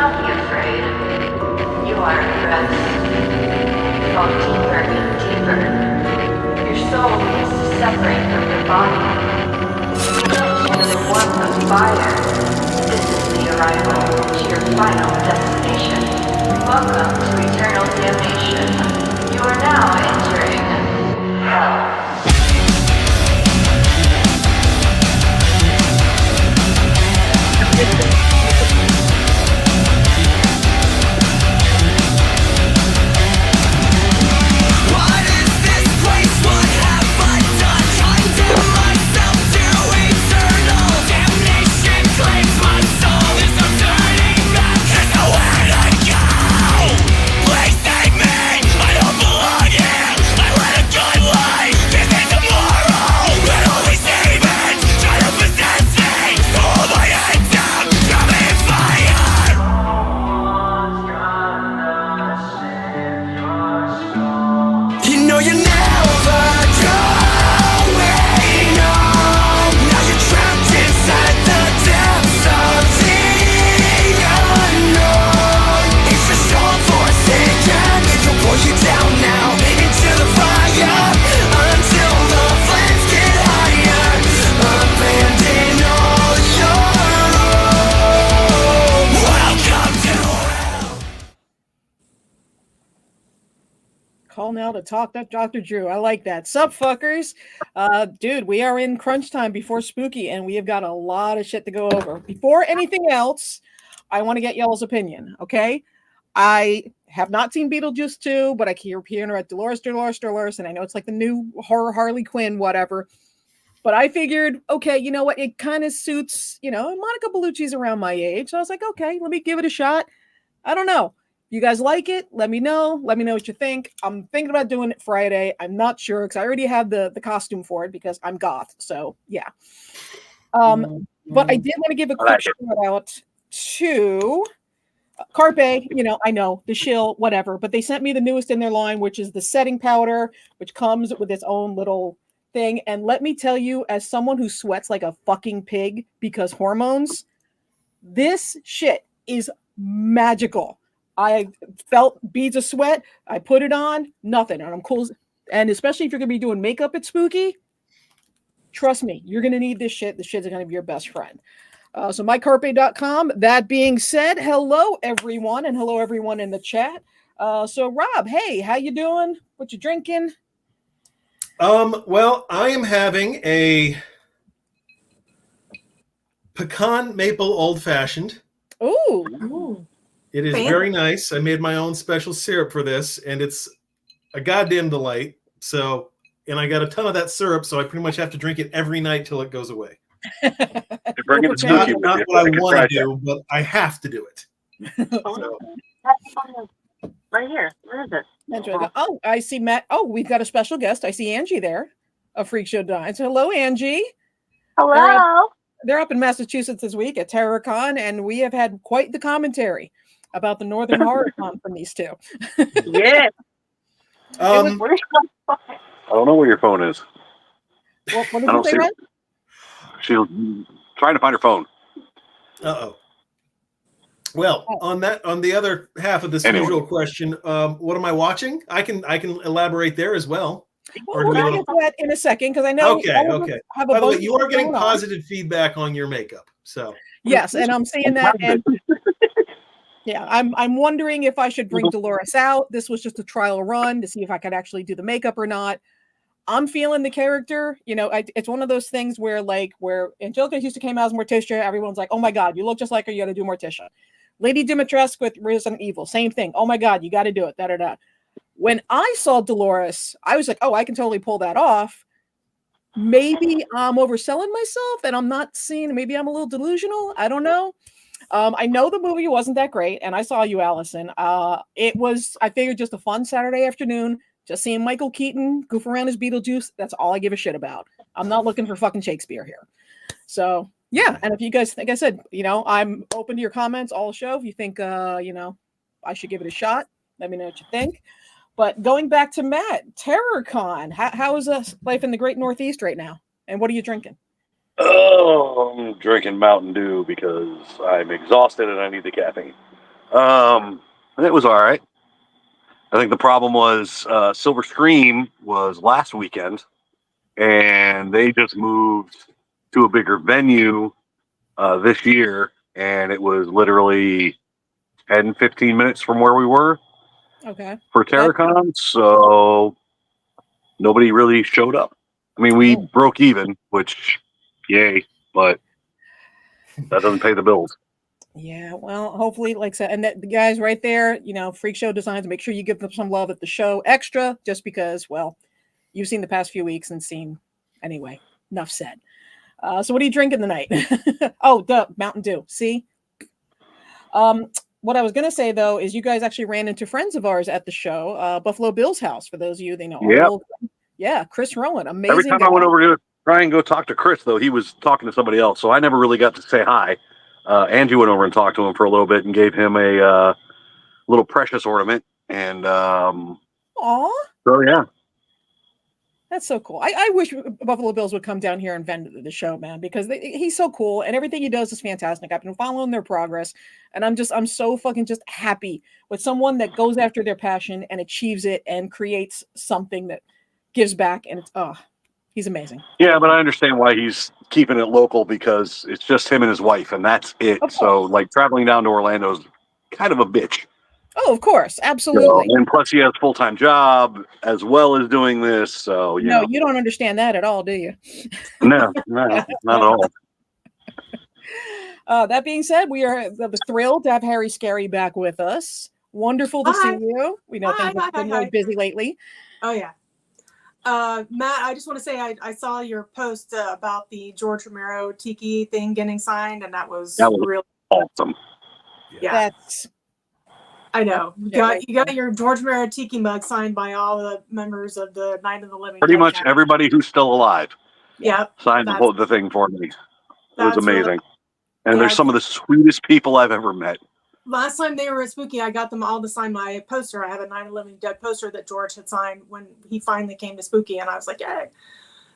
not be afraid. You are at rest. Fall deeper and deeper. Your soul needs to separate from your body. Into the warmth of fire. This is the arrival to your final destination. Welcome to eternal damnation. You are now entering hell. Call now to talk. That Dr. Drew. I like that. Sup, fuckers? Dude, we are in crunch time before spooky, and we have got a lot of shit to go over. Before anything else, I want to get y'all's opinion, okay? I have not seen Beetlejuice 2, but I keep hearing her at Dolores, and I know it's like the new horror Harley Quinn, whatever. But I figured, okay, you know what? It kind of suits, Monica Bellucci's around my age. So I was like, okay, let me give it a shot. I don't know. You guys like it? Let me know. Let me know what you think. I'm thinking about doing it Friday. I'm not sure because I already have the costume for it because I'm goth. So yeah. But I did want to give a quick shout out to Carpe. I know the shill, whatever. But they sent me the newest in their line, which is the setting powder, which comes with its own little thing. And let me tell you, as someone who sweats like a fucking pig because hormones, this shit is magical. I felt beads of sweat. I put it on, nothing, and I'm cool. And especially if you're gonna be doing makeup at spooky, trust me, you're gonna need this shit. The shit's gonna be your best friend. So mycarpe.com. That being said, hello everyone, and hello everyone in the chat. So Rob, hey, how you doing? What you drinking? Well, I am having a pecan maple old fashioned. Ooh. It is very nice. I made my own special syrup for this, and it's a goddamn delight. So, and I got a ton of that syrup, so I pretty much have to drink it every night till it goes away. It's not what I want to do, but I have to do it. So. Right here. Where is it? Oh, I see Matt. Oh, we've got a special guest. I see Angie there of Freak Show Dines. Hello, Angie. Hello. They're up in Massachusetts this week at TerrorCon, and we have had quite the commentary about the Northern Horror Con from these two. Yeah. I don't know where your phone is. What did you say, Red? She's trying to find her phone. Uh-oh. Well, on the other half of this usual question, what am I watching? I can elaborate there as well. Well, we'll get to that in a second because I know. Okay. Have By the way, you are getting positive feedback on your makeup, so yes, and I'm saying that. And yeah, I'm wondering if I should bring Dolores out. This was just a trial run to see if I could actually do the makeup or not. I'm feeling the character. It's one of those things where Angelica Houston came out as Morticia, everyone's like, "Oh my God, you look just like her. You got to do Morticia." Lady Dimitrescu with Resident Evil, same thing. Oh my God, you got to do it. Da. When I saw Dolores, I was like, oh, I can totally pull that off. Maybe I'm overselling myself and I'm not seeing, maybe I'm a little delusional. I don't know. I know the movie wasn't that great, and I saw you, Allison. It was, I figured, just a fun Saturday afternoon, just seeing Michael Keaton goof around as Beetlejuice. That's all I give a shit about. I'm not looking for fucking Shakespeare here. So, yeah, and if you guys, like I said, I'm open to your comments all show. If you think, I should give it a shot, let me know what you think. But going back to Matt, TerrorCon, how is life in the Great Northeast right now? And what are you drinking? Oh, I'm drinking Mountain Dew because I'm exhausted and I need the caffeine. It was all right. I think the problem was Silver Scream was last weekend, and they just moved to a bigger venue this year, and it was literally 10, 15 minutes from where we were Okay. for Terracon, so nobody really showed up. I mean, we broke even, which, yay, but that doesn't pay the bills. Yeah, well, hopefully, like I said, and the guys right there, Freak Show Designs, make sure you give them some love at the show extra, just because, well, you've seen the past few weeks and seen, anyway, enough said. So what are you drinking tonight? Oh, the Mountain Dew. See? What I was going to say, though, is you guys actually ran into friends of ours at the show, Buffalo Bill's house, for those of you they know. Yeah, Chris Rowan, amazing Every time guy. I went over to try and go talk to Chris, though, he was talking to somebody else, so I never really got to say hi. Angie went over and talked to him for a little bit and gave him a little precious ornament. And Aw. So, yeah. That's so cool. I wish Buffalo Bills would come down here and vend the show, man, because he's so cool and everything he does is fantastic. I've been following their progress, and I'm so fucking just happy with someone that goes after their passion and achieves it and creates something that gives back. And he's amazing. Yeah, but I understand why he's keeping it local, because it's just him and his wife, and that's it. So, like, traveling down to Orlando is kind of a bitch. Oh, of course, absolutely. And plus, he has a full-time job as well as doing this. So, you know. You don't understand that at all, do you? No, not at all. That being said, we are thrilled to have Harry Scary back with us. Wonderful to see you. We know things have been really busy lately. Oh, yeah. Matt, I just want to say I saw your post about the George Romero Tiki thing getting signed, and that was really awesome. Yeah. I know. You got your George Romero Tiki mug signed by all the members of the Night of the Living Dead. Pretty much everybody who's still alive. Yeah. Signed the thing for me. It was amazing. Really, and they're some of the sweetest people I've ever met. Last time they were at Spooky, I got them all to sign my poster. I have a Night of the Living Dead poster that George had signed when he finally came to Spooky, and I was like, yay.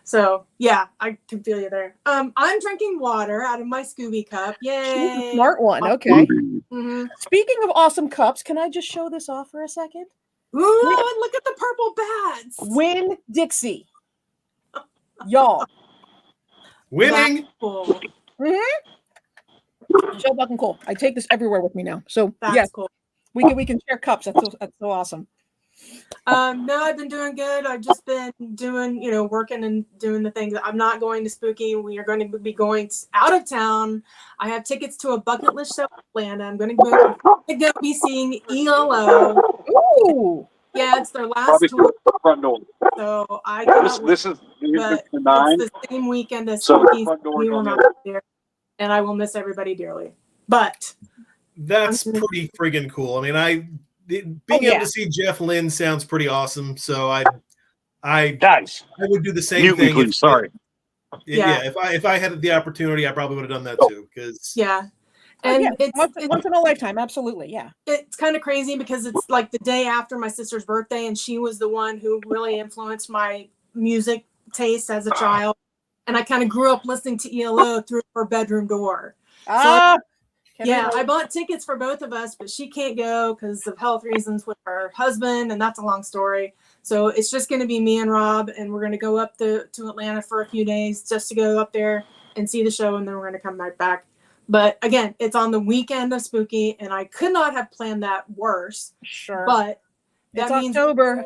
So, yeah, I can feel you there. I'm drinking water out of my Scooby cup. Yay. She's a smart one. Okay. Mm-hmm. Speaking of awesome cups, can I just show this off for a second? Ooh, and look at the purple bats. Win Dixie. Y'all. Winning. Cool. So fucking cool. I take this everywhere with me now. So, that's cool. We can share cups. That's so awesome. No, I've been doing good. I've just been doing, working and doing the things. I'm not going to Spooky. We are going to be going out of town. I have tickets to a bucket list show in Atlanta. I'm going to go be seeing ELO. Ooh. Yeah, it's their last tour. Front door. So I cannot this is but the 9. it's the same weekend as So Spooky. we will not be there, and I will miss everybody dearly. But that's pretty friggin' cool. I mean, being able to see Jeff Lynne sounds pretty awesome. So I would do the same thing. Please, sorry. If I had the opportunity, I probably would have done that too. Because and it's once in a lifetime, absolutely, yeah. It's kind of crazy because it's like the day after my sister's birthday, and she was the one who really influenced my music taste as a child. And I kind of grew up listening to ELO through her bedroom door. I bought tickets for both of us, but she can't go because of health reasons with her husband, and that's a long story. So it's just going to be me and Rob, and we're going to go up to Atlanta for a few days just to go up there and see the show, and then we're going to come right back. But again, it's on the weekend of Spooky, and I could not have planned that worse. Sure. But that means October.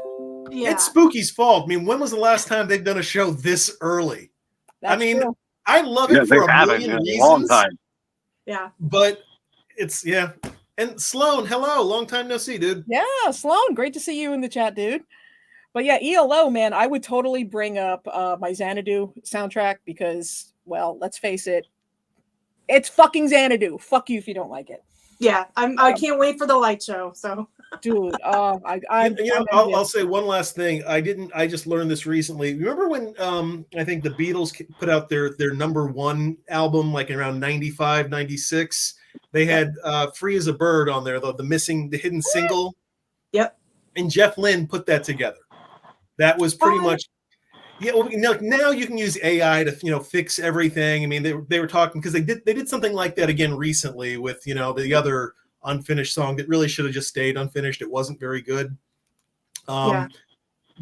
Yeah. It's Spooky's fault. I mean, when was the last time they've done a show this early? That's true. I love it for a million reasons. A long time. Yeah. But it's And Sloan, hello, long time no see, dude. Yeah, Sloan, great to see you in the chat, dude. But yeah, ELO, man, I would totally bring up my Xanadu soundtrack because, well, let's face it, it's fucking Xanadu. Fuck you if you don't like it. Yeah, I can't wait for the light show. So, dude, I'll say one last thing. I just learned this recently. Remember when I think the Beatles put out their number 1 album like around 95, 96? They had Free as a Bird on there, the hidden single. Yep. And Jeff Lynne put that together. That was pretty much. Yeah, well, now you can use AI to fix everything. I mean, they were talking because they did something like that again recently with the other unfinished song that really should have just stayed unfinished. It wasn't very good. Yeah.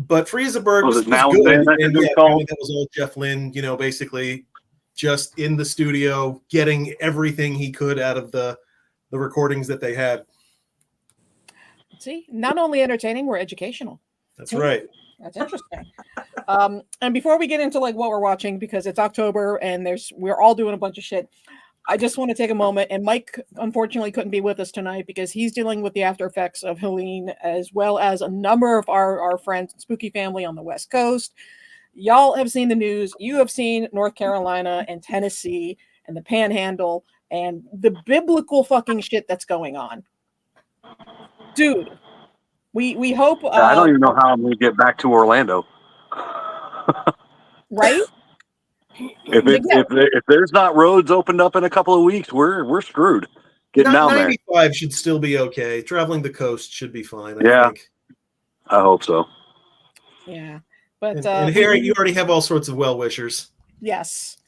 But Free as a Bird Was was it Now and good. Then, I think And it was yeah, called? apparently that was all Jeff Lynne, basically just in the studio getting everything he could out of the recordings that they had. See, not only entertaining, we're educational. That's right. That's interesting. And before we get into like what we're watching, because it's October and we're all doing a bunch of shit, I just want to take a moment. And Mike unfortunately couldn't be with us tonight because he's dealing with the after effects of Helene, as well as a number of our friends, spooky family on the West Coast. Y'all have seen the news. You have seen North Carolina and Tennessee and the Panhandle and the biblical fucking shit that's going on. Dude, we hope. I don't even know how I'm going to get back to Orlando. Right? If there's not roads opened up in a couple of weeks, we're screwed. Getting down there. 95 should still be okay. Traveling the coast should be fine. I think. I hope so. Yeah, but and Harry, you already have all sorts of well wishers. Yes.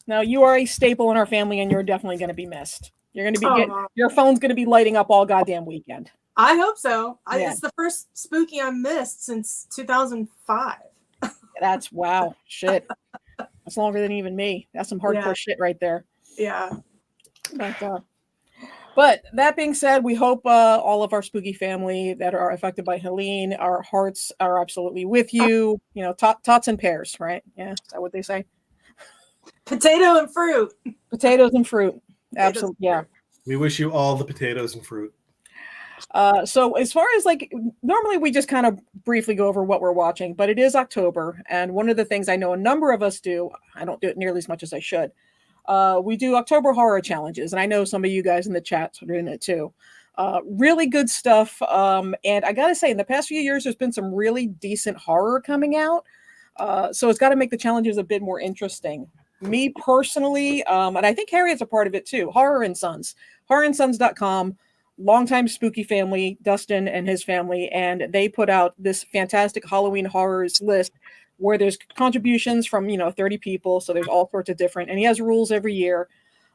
Now you are a staple in our family, and you're definitely going to be missed. You're going to be your phone's going to be lighting up all goddamn weekend. I hope so. Yeah. It's the first spooky I missed since 2005. That's wow, shit. That's longer than even me. That's some hardcore shit right there. Yeah. But that being said, we hope all of our spooky family that are affected by Helene, our hearts are absolutely with you. Tots and pears, right? Yeah, is that what they say? Potato and fruit. Potatoes and fruit. Absolutely, yeah. We wish you all the potatoes and fruit. So as far as normally we just kind of briefly go over what we're watching, but it is October. And one of the things I know a number of us do, I don't do it nearly as much as I should. We do October horror challenges. And I know some of you guys in the chat are doing it too. Really good stuff. And I got to say, in the past few years, there's been some really decent horror coming out. So it's got to make the challenges a bit more interesting. Me personally, and I think Harriet's a part of it too, Horror and Sons, horrorandsons.com. Longtime spooky family, Dustin and his family, and they put out this fantastic Halloween horrors list where there's contributions from 30 people, so there's all sorts of different, and he has rules every year.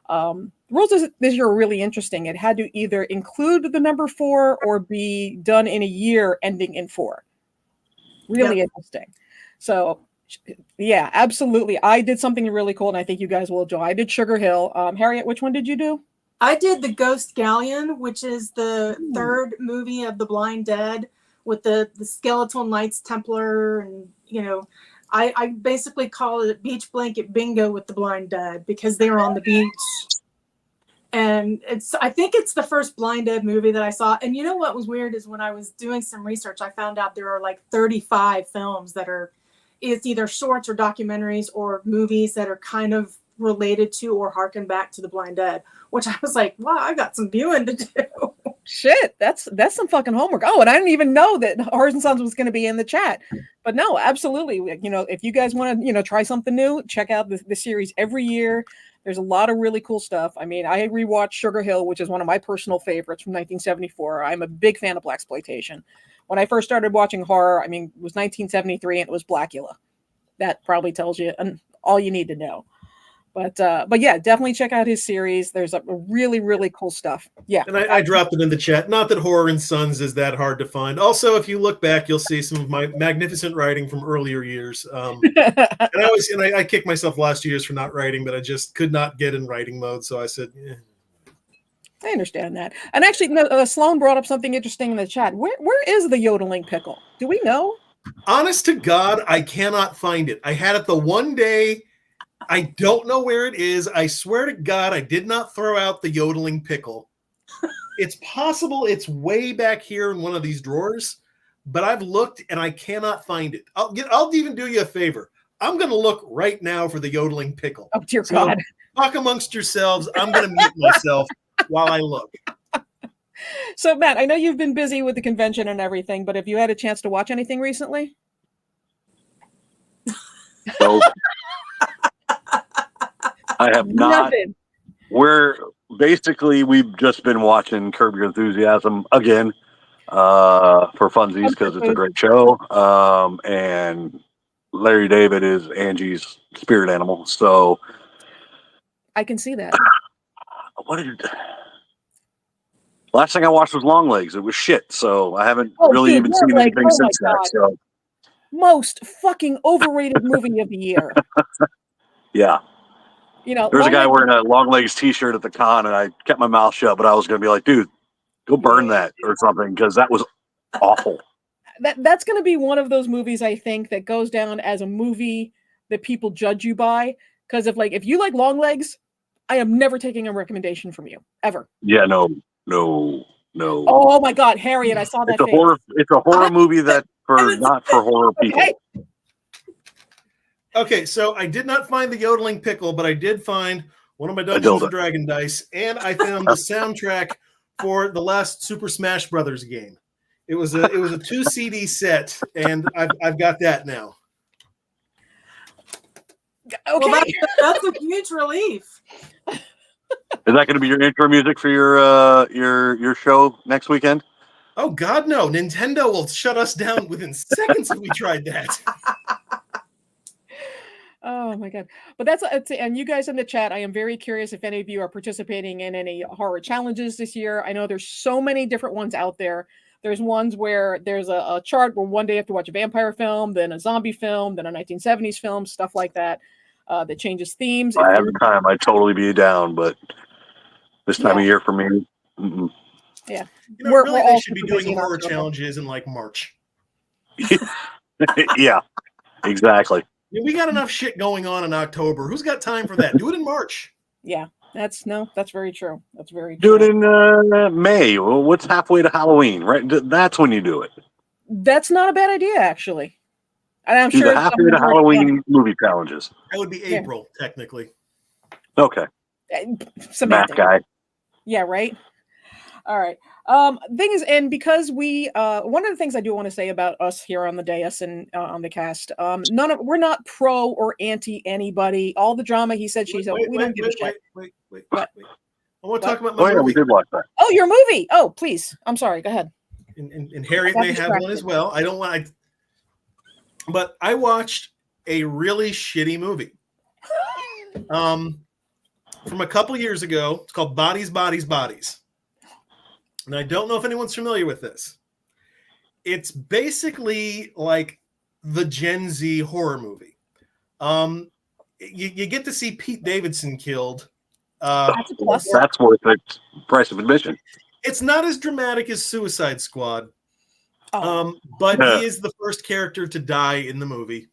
Rules this year are really interesting. It had to either include the number 4 or be done in a year ending in 4. Really interesting. So yeah, absolutely. I did something really cool, and I think you guys will enjoy. I did Sugar Hill. Harriet, which one did you do? I did The Ghost Galleon, which is the third movie of The Blind Dead with the Skeletal Knights Templar. And, I basically call it Beach Blanket Bingo with The Blind Dead because they were on the beach. And I think it's the first Blind Dead movie that I saw. And you know what was weird is when I was doing some research, I found out there are 35 films that it's either shorts or documentaries or movies that are kind of related to or harken back to The Blind Dead, which I was like, wow, I got some viewing to do. Shit, that's some fucking homework. Oh, and I didn't even know that Horrors and Sons was going to be in the chat. But no, absolutely. If you guys want to, try something new, check out the series every year. There's a lot of really cool stuff. I mean, I rewatched Sugar Hill, which is one of my personal favorites from 1974. I'm a big fan of blaxploitation. When I first started watching horror, it was 1973 and it was Blackula. That probably tells you all you need to know. But yeah, definitely check out his series. There's a really, really cool stuff. Yeah. And I dropped it in the chat. Not that Horror and Sons is that hard to find. Also, if you look back, you'll see some of my magnificent writing from earlier years. And I kicked myself last years for not writing, but I just could not get in writing mode. So I said, I understand that. And actually, Sloan brought up something interesting in the chat. Where is the yodeling pickle? Do we know? Honest to God, I cannot find it. I had it the one day. I don't know where it is. I swear to God, I did not throw out the yodeling pickle. It's possible it's way back here in one of these drawers, but I've looked and I cannot find it. I'll even do you a favor. I'm going to look right now for the yodeling pickle. Oh, dear God. Talk amongst yourselves. I'm going to mute myself while I look. So, Matt, I know you've been busy with the convention and everything, but have you had a chance to watch anything recently? So, I have not. Nothing. We've just been watching Curb Your Enthusiasm again for funsies because it's a great show. And Larry David is Angie's spirit animal. So I can see that. Last thing I watched was Long Legs. It was shit, so I haven't Oh, really dude, even Long seen Legs. anything Oh my since that. God. So Most fucking overrated movie of the year. yeah, You know, there's a Long guy Legs- wearing a Long Legs T-shirt at the con, and I kept my mouth shut, but I was going to be like, dude, go burn that or something because that was awful. that's going to be one of those movies I think that goes down as a movie that people judge you by, because if you like Long Legs, I am never taking a recommendation from you ever. Yeah, no. Oh my God, Harriet, I saw that It's a face. horror. It's a horror movie that not for horror people. Okay. Okay, so I did not find the yodeling pickle, but I did find one of my Dungeons and Dragon dice, and I found the soundtrack for the last Super Smash Brothers game. It was a 2 CD set, and I've got that now. Okay. Well, that's a huge relief. Is that going to be your intro music for your show next weekend? Oh God, no! Nintendo will shut us down within seconds if we tried that. Oh my God. But and you guys in the chat, I am very curious if any of you are participating in any horror challenges this year. I know there's so many different ones out there. There's ones where there's a chart where one day you have to watch a vampire film, then a zombie film, then a 1970s film, stuff like that, that changes themes. I have the time. I'd totally be down, but this time of year for me. Mm-mm. Yeah. You know, really, they should be doing horror challenges in like March. Yeah, exactly. I mean, we got enough shit going on in October. Who's got time for that? Do it in March. Yeah, that's very true. That's very Do true. it in May. Well, what's halfway to Halloween, right? That's when you do it. That's not a bad idea, actually. And I'm Do sure the halfway to Halloween movie challenges. That would be April, technically. Okay. Semantic. Math guy. Yeah, right. All right. Thing is, and because we one of the things I do want to say about us here on the dais and on the cast, we're not pro or anti anybody. All the drama he said, she said, we don't give a shit. Wait. What? I want to talk about my movie. Yeah, we did watch that. Oh, your movie. Oh, please. I'm sorry. Go ahead. And Harriet may have one as well. I don't want. But I watched a really shitty movie. From a couple years ago. It's called Bodies, Bodies, Bodies. And I don't know if anyone's familiar with this. It's basically like the Gen Z horror movie. You get to see Pete Davidson killed. That's a plus. That's worth the price of admission. It's not as dramatic as Suicide Squad. Oh. But he is the first character to die in the movie.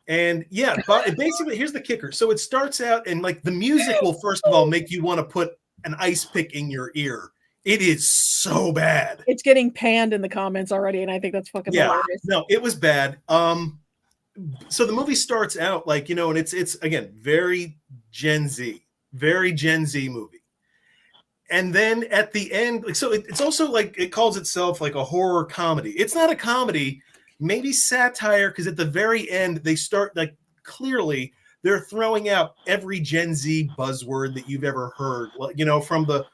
And yeah, but basically, here's the kicker. So it starts out, and like the music will first of all make you want to put an ice pick in your ear. It is so bad. It's getting panned in the comments already, and I think that's fucking hilarious. No, it was bad. So the movie starts out like, and it's again very Gen Z movie. And then at the end, like, so it's also like it calls itself like a horror comedy. It's not a comedy, maybe satire, because at the very end they start like clearly they're throwing out every Gen Z buzzword that you've ever heard. From the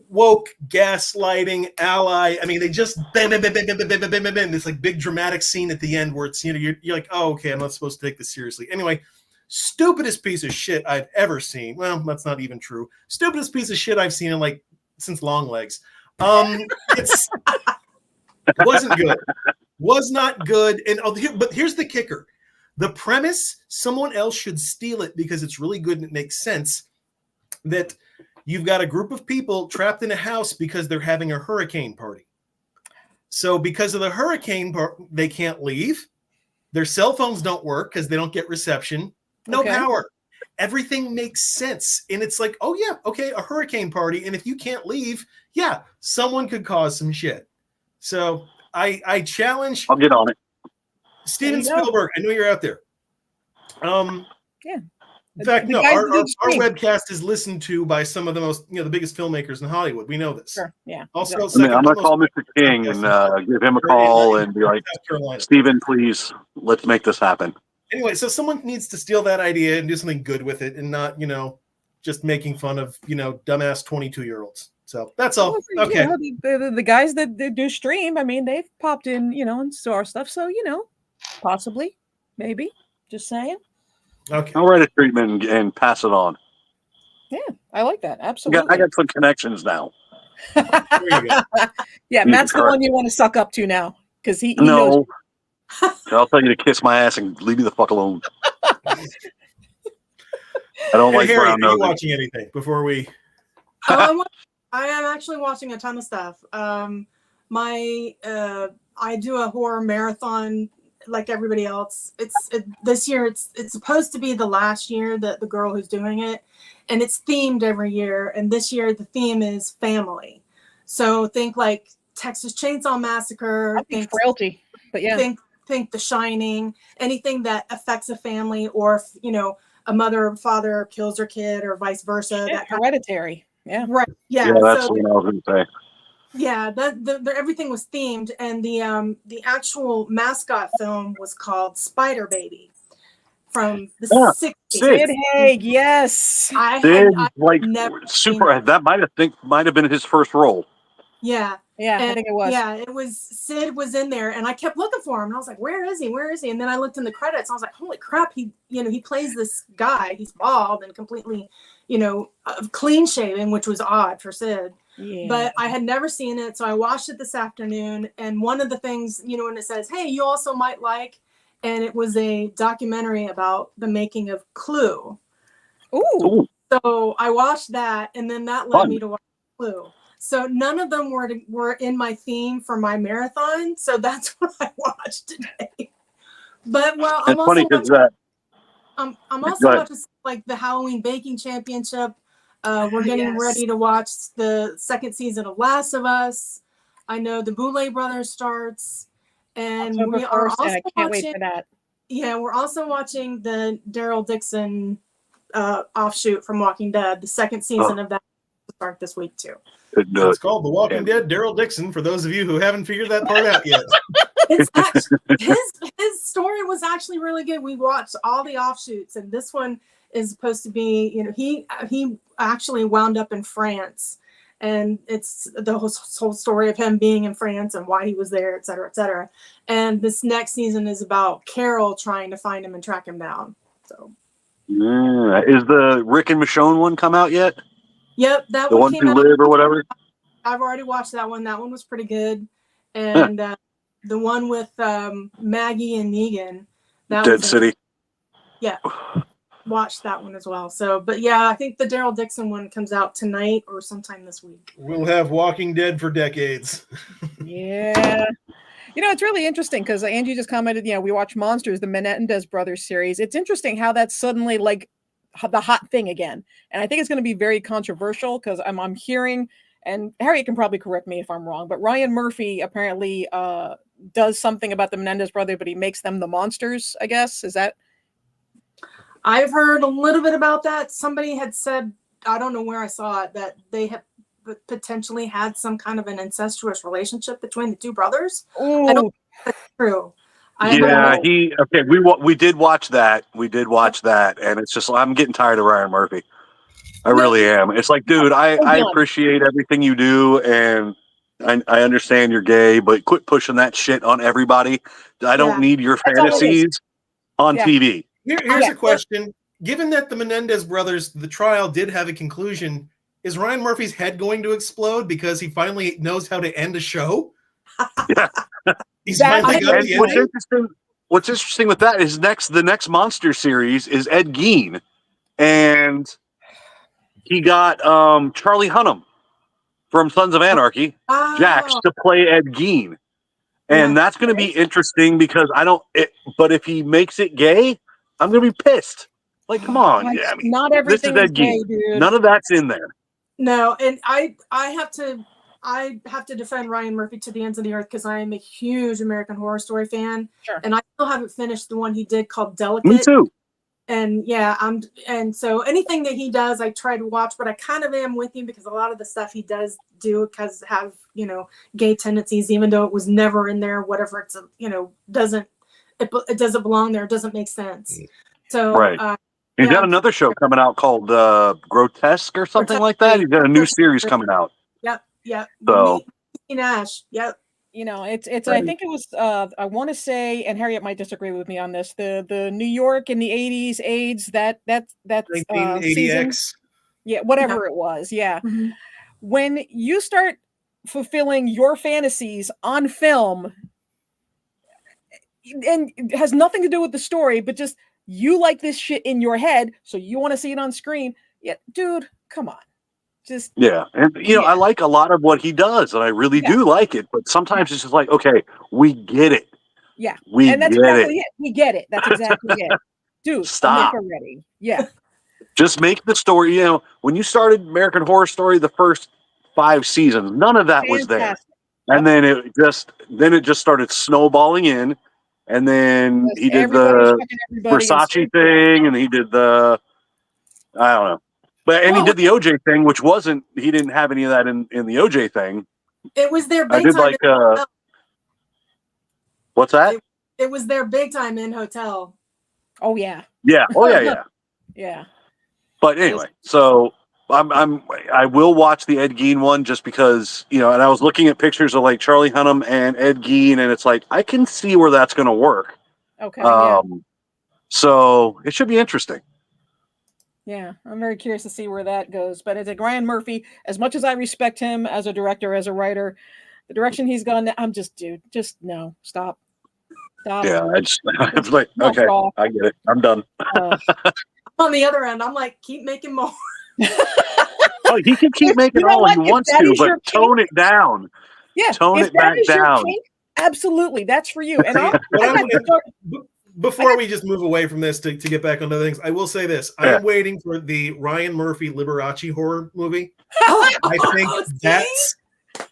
woke, gaslighting, ally. I mean, they just bam, bam, bam, bam, bam, bam, bam, bam, bam, bam. This like big dramatic scene at the end where it's you're like, oh, okay, I'm not supposed to take this seriously. Anyway, stupidest piece of shit I've ever seen. Well, that's not even true. Stupidest piece of shit I've seen in like since Long Legs. It wasn't good. Was not good. And but here's the kicker: the premise, someone else should steal it because it's really good and it makes sense. That you've got a group of people trapped in a house because they're having a hurricane party. So because of the hurricane, they can't leave. Their cell phones don't work because they don't get reception. No power. Everything makes sense. And it's like, oh yeah, okay, a hurricane party. And if you can't leave, yeah, someone could cause some shit. So I challenge. I'll get on it. Steven Spielberg, I know you're out there. Yeah. In fact, no, our webcast is listened to by some of the most, the biggest filmmakers in Hollywood. We know this. Sure. Yeah. Also, I'm going to call Mr. King and give him a call and be like, Steven, please, let's make this happen. Anyway, so someone needs to steal that idea and do something good with it and not, just making fun of, dumbass 22-year-olds. So that's all. Okay. The guys that do stream, I mean, they've popped in, and saw our stuff. So, possibly, maybe, just saying. Okay. I'll write a treatment and pass it on. Yeah, I like that. Absolutely. I got some connections now. There you go. Yeah, Jesus Matt's the Christ. one you want to suck up to now because he knows. No. I'll tell you to kiss my ass and leave me the fuck alone. I don't Hey, like Harry, brown are you nosing. watching anything before we? I am actually watching a ton of stuff. I do a horror marathon like everybody else. This year it's supposed to be the last year that the girl who's doing it, and it's themed every year. And this year the theme is family. So think like Texas Chainsaw Massacre. I think Frailty, but yeah. Think The Shining. Anything that affects a family, or a mother or father kills her kid, or vice versa. Shit, Hereditary. Yeah. Right. Yeah. Yeah, that's what I was going to say. Yeah, everything was themed, and the actual mascot film was called Spider Baby from the 60s. Sid Haig, yes. I like never super. That might have been his first role. Yeah. Yeah, I think it was. Yeah, it was. Sid was in there, and I kept looking for him, and I was like, "Where is he? Where is he?" And then I looked in the credits, and I was like, "Holy crap! He plays this guy. He's bald and completely, clean shaven, which was odd for Sid." Yeah. But I had never seen it, so I watched it this afternoon. And one of the things, when it says, "Hey, you also might like," and it was a documentary about the making of Clue. Ooh. So I watched that, and then that led me to watch Clue. So none of them were in my theme for my marathon. So that's what I watched today. But I'm also watching like the Halloween Baking Championship. We're getting ready to watch the second season of Last of Us. I know the Boulay Brothers starts, and we are also I can't wait for that. Yeah, we're also watching the Daryl Dixon offshoot from Walking Dead. The second season of that will start this week too. It's called The Walking Dead. Daryl Dixon. For those of you who haven't figured that part out yet, it's actually, his story was actually really good. We watched all the offshoots, and this one is supposed to be, he actually wound up in France, and it's the whole story of him being in France and why he was there, et cetera, et cetera. And this next season is about Carol trying to find him and track him down. So, is the Rick and Michonne one come out yet? Yep, that the one One came Who out. Live or whatever. I've already watched that one. That one was pretty good. And the one with Maggie and Negan, that Dead City. Yeah, watched that one as well. So, but yeah, I think the Daryl Dixon one comes out tonight or sometime this week. We'll have Walking Dead for decades. Yeah. It's really interesting because Angie just commented, we watch Monsters, the Menendez Brothers series. It's interesting how that's suddenly like the hot thing again. And I think it's going to be very controversial because I'm hearing, and Harriet can probably correct me if I'm wrong, but Ryan Murphy apparently does something about the Menendez brother, but he makes them the monsters, I guess. Is that? I've heard a little bit about that. Somebody had said, I don't know where I saw it, that they have potentially had some kind of an incestuous relationship between the two brothers. Ooh. I don't think that's true. We did watch that. And it's just, I'm getting tired of Ryan Murphy. I really am. It's like, dude, I appreciate everything you do, and I understand you're gay, but quit pushing that shit on everybody. I don't need your fantasies on TV. Here's a question. Given that the Menendez brothers, the trial did have a conclusion, is Ryan Murphy's head going to explode because he finally knows how to end a show? Yeah. He's finally got the ending? What's interesting with that is the next Monster series is Ed Gein, and he got Charlie Hunnam from Sons of Anarchy, Jax, to play Ed Gein. And that's going to be interesting because but if he makes it gay, I'm going to be pissed. Like, come on. Yeah, not everything is gay, dude. None of that's in there. No, and I have to defend Ryan Murphy to the ends of the earth because I am a huge American Horror Story fan. Sure. And I still haven't finised the one he did called Delicate. Me too. And and so anything that he does, I try to watch, but I kind of am with him because a lot of the stuff he does because have, gay tendencies, even though it was never in there, whatever it's, it doesn't belong there. It doesn't make sense. So, right. He's got another show coming out called Grotesque or something like that. He's got a new series coming out. Yep. So, Nash. Yep. It's. I think it was. I want to say, and Harriet might disagree with me on this. The New York in the '80s AIDS that 1980X. season. Yeah, whatever it was. Yeah. Mm-hmm. when you start fulfilling your fantasies on film, and it has nothing to do with the story, but just you like this shit in your head, so you want to see it on screen. Yeah, dude, come on. Just Yeah, and I like a lot of what he does, and I really do like it. But sometimes it's just like, okay, we get it. Yeah, We and that's get exactly it. it. We get it. That's exactly it. Dude, Stop. enough already. Yeah. Just make the story. When you started American Horror Story, the first 5 seasons, none of that was there, Fantastic. and then it just started snowballing in, and then he did Everybody's the fucking everybody and Versace thing, and he did the I don't know, and he Well, did the OJ thing, which wasn't. He didn't have any of that in the OJ thing. it was their I big did time. like what's that? It was their big time in hotel. Oh yeah. Yeah. Oh yeah. Yeah. But anyway, so I will watch the Ed Gein one just because, and I was looking at pictures of like Charlie Hunnam and Ed Gein, and it's like I can see where that's going to work. Okay. Yeah. So it should be interesting. Yeah, I'm very curious to see where that goes. But as a Ryan Murphy, as much as I respect him as a director, as a writer, the direction he's gone, I'm just, dude, just no, stop. Yeah, I was like, okay, I get it. I'm done. On the other end, I'm like, keep making more. Oh, he can keep making all he wants to, but tone it down. Yeah, tone it back down. Absolutely, that's for you. And before we just move away from this to get back onto things, I will say this. I am waiting for the Ryan Murphy Liberace horror movie. I think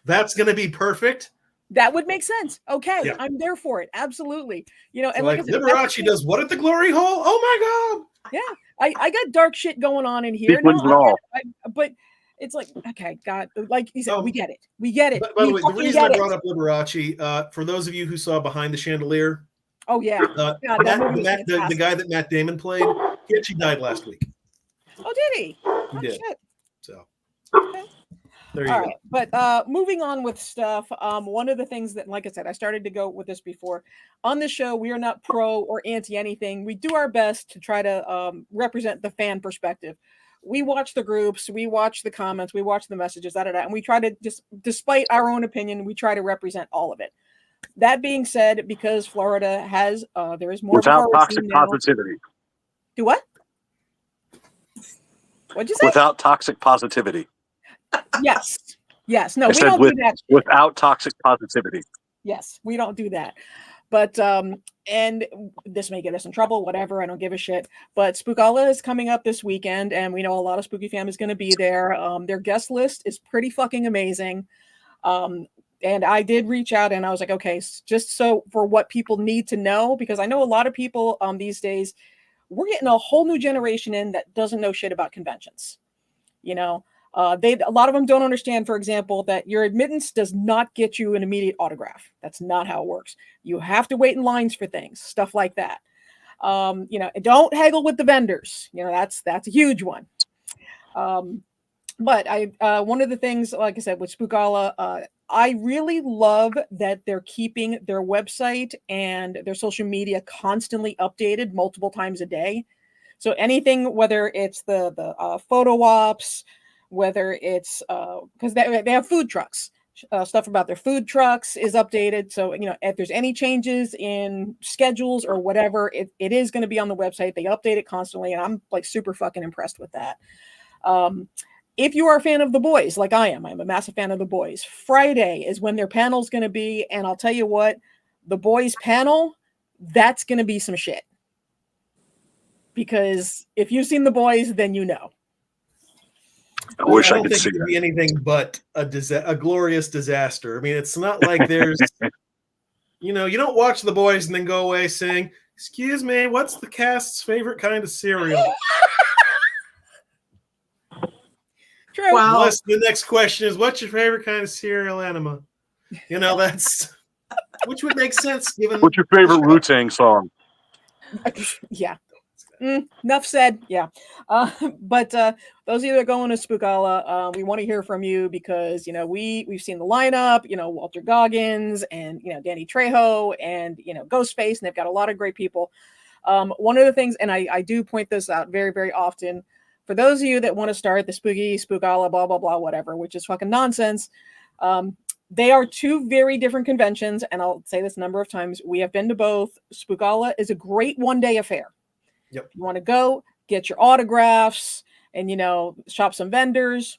that's going to be perfect. That would make sense. Okay, I'm there for it. Absolutely. And so like Liberace does what at the glory hole? Oh my God. Yeah, I got dark shit going on in here. But it's like, okay, God, like you said, we get it. We get it. By the way, the reason I brought up Liberace, for those of you who saw Behind the Chandelier, oh yeah, the guy that Matt Damon played, he actually died last week. Oh, did he? He did. Shit. So okay. there you All go. right, but moving on with stuff. One of the things that, like I said, I started to go with this before on the show. We are not pro or anti anything. We do our best to try to represent the fan perspective. We watch the groups, we watch the comments, we watch the messages, and we try to just, despite our own opinion, we try to represent all of it. That being said, because Florida has, there is more without toxic positivity. Do what? What'd you say? Without toxic positivity. Yes. No, we don't do that. Without toxic positivity. Yes, we don't do that. But and this may get us in trouble, whatever, I don't give a shit. But Spookala is coming up this weekend, and we know a lot of Spooky fam is going to be there. Their guest list is pretty fucking amazing. And I did reach out and I was like, okay, just so for what people need to know, because I know a lot of people these days, we're getting a whole new generation in that doesn't know shit about conventions. A lot of them don't understand, for example, that your admittance does not get you an immediate autograph. That's not how it works. You have to wait in lines for things, stuff like that. Don't haggle with the vendors. That's a huge one. But one of the things, like I said, with Spookala, I really love that they're keeping their website and their social media constantly updated multiple times a day. So anything, whether it's the photo ops, whether it's because they have food trucks, stuff about their food trucks is updated. So, if there's any changes in schedules or whatever, it is going to be on the website. They update it constantly, and I'm like super fucking impressed with that. If you are a fan of The Boys, like I am, I'm a massive fan of The Boys. Friday is when their panel's going to be, and I'll tell you what, The Boys panel, that's going to be some shit. Because if you've seen The Boys, then you know. I wish I don't could think see it could that. be anything but a glorious disaster. I mean, it's not like there's, you don't watch The Boys and then go away saying, "Excuse me, what's the cast's favorite kind of cereal?" True. Wow. Unless the next question is, "What's your favorite kind of cereal enema?" That's which would make sense given. What's your favorite Wu-Tang song? Yeah. Enough said. Yeah. But those of you that are going to Spookala, we want to hear from you because we've seen the lineup. Walter Goggins and Danny Trejo and Ghostface, and they've got a lot of great people. One of the things, and I do point this out very, very often, for those of you that want to start the spooky, spookala, blah, blah, blah, whatever, which is fucking nonsense, they are two very different conventions. And I'll say this a number of times. We have been to both. Spookala is a great one-day affair. Yep. You want to go, get your autographs, and, shop some vendors.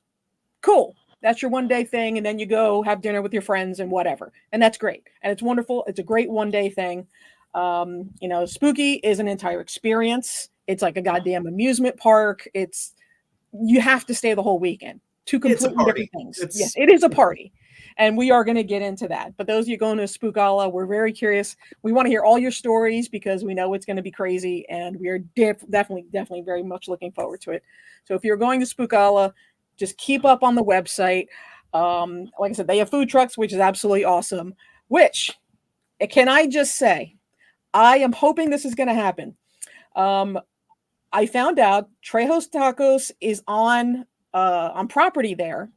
Cool. That's your one-day thing. And then you go have dinner with your friends and whatever. And that's great. And it's wonderful. It's a great one-day thing. Spooky is an entire experience. It's like a goddamn amusement park. You have to stay the whole weekend. Two completely different things. Yes, it is a party. And we are going to get into that. But those of you going to Spookala, we're very curious. We want to hear all your stories because we know it's going to be crazy. And we are definitely very much looking forward to it. So if you're going to Spookala, just keep up on the website. Like I said, they have food trucks, which is absolutely awesome. Which, can I just say, I am hoping this is going to happen. I found out Trejo's Tacos is on property there.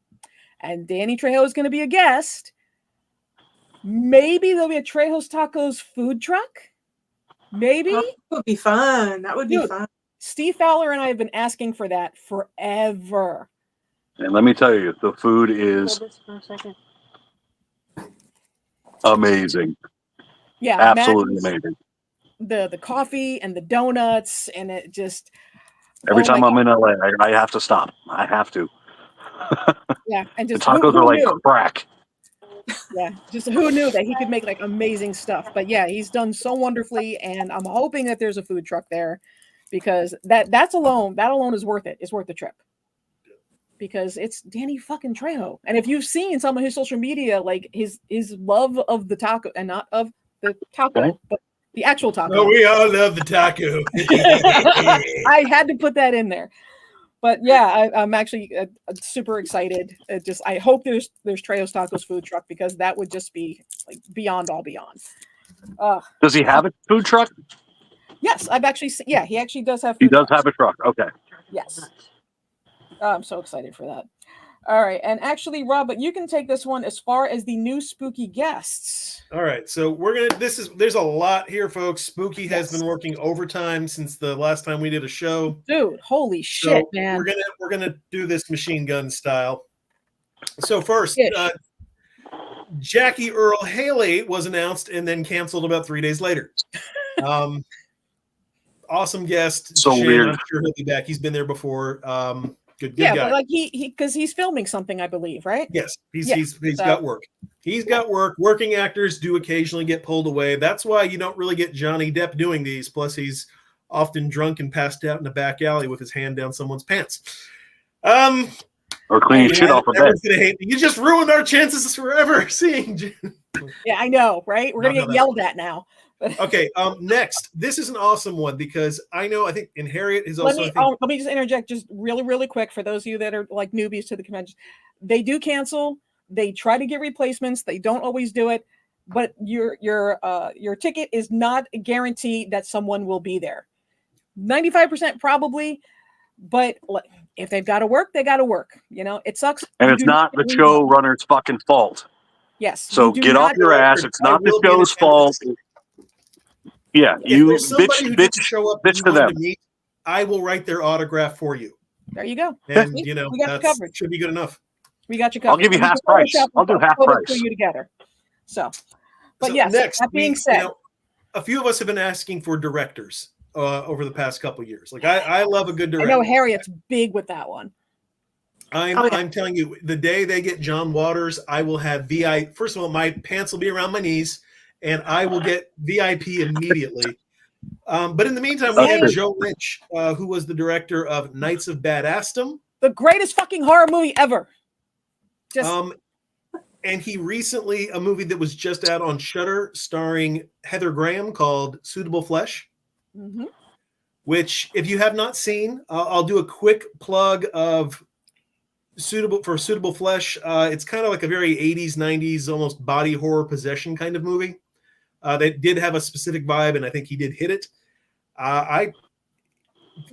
And Danny Trejo is going to be a guest. Maybe there'll be a Trejo's Tacos food truck. Maybe. That would be fun. That would be fun. Steve Fowler and I have been asking for that forever. And let me tell you, the food is amazing. Yeah, absolutely amazing. The coffee and the donuts, and it just every time I'm in LA, I have to stop. I have to. Yeah, and just the tacos are like crack. Yeah, just who knew that he could make like amazing stuff. But yeah, he's done so wonderfully, and I'm hoping that there's a food truck there because that alone is worth it. It's worth the trip. Because it's Danny fucking Trejo. And if you've seen some of his social media, like his love of the taco, and not of the taco, but the actual taco. No, we all love the taco. I had to put that in there. But yeah, I'm actually super excited. I hope there's Trejo's Tacos food truck because that would just be like beyond all beyond. Does he have a food truck? Yes, I've actually seen. Yeah, he actually does have. He does have a truck. Okay. Yes. I'm so excited for that. All right, and actually, Rob, but you can take this one as far as the new spooky guests. All right, so there's a lot here, folks. Spooky has been working overtime since the last time we did a show. Dude, holy shit, man! We're gonna do this machine gun style. So first, Jackie Earl Haley was announced and then canceled about 3 days later. Awesome guest. So weird. I'm sure he'll be back. He's been there before. Good yeah, guy. but like he because he's filming something, I believe, right? Yes, he's got work. He's got work. Working actors do occasionally get pulled away. That's why you don't really get Johnny Depp doing these. Plus, he's often drunk and passed out in a back alley with his hand down someone's pants. Or cleaning shit off a bed. You just ruined our chances forever seeing. Yeah, I know, right? We're gonna get yelled at now. Okay, next. This is an awesome one because I think in Harriet is also. Let me just interject just really quick for those of you that are like newbies to the convention. They do cancel. They try to get replacements. They don't always do it, but your ticket is not guaranteed that someone will be there. 95% probably, but if they've got to work, they got to work. It sucks. And it's not the showrunner's fucking fault. Yes. So get off your ass. It's not the show's fault. Yeah, you bitch to them. I will write their autograph for you. There you go. And we got you covered. Should be good enough. We got you covered. I'll give you half price. I'll do half price. For you together. So yes. Next, that being said, a few of us have been asking for directors over the past couple of years. Like I love a good director. I know Harriet's big with that one. I'm telling you, the day they get John Waters, I will have VIP. First of all, my pants will be around my knees, and I will get VIP immediately. But in the meantime, we have Joe Lynch, who was the director of Knights of Badassdom, the greatest fucking horror movie ever. And he recently a movie that was just out on Shudder, starring Heather Graham, called Suitable Flesh. Mm-hmm. Which, if you have not seen, I'll do a quick plug of Suitable Flesh. It's kind of like a very 80s, 90s, almost body horror possession kind of movie. They did have a specific vibe, and I think he did hit it.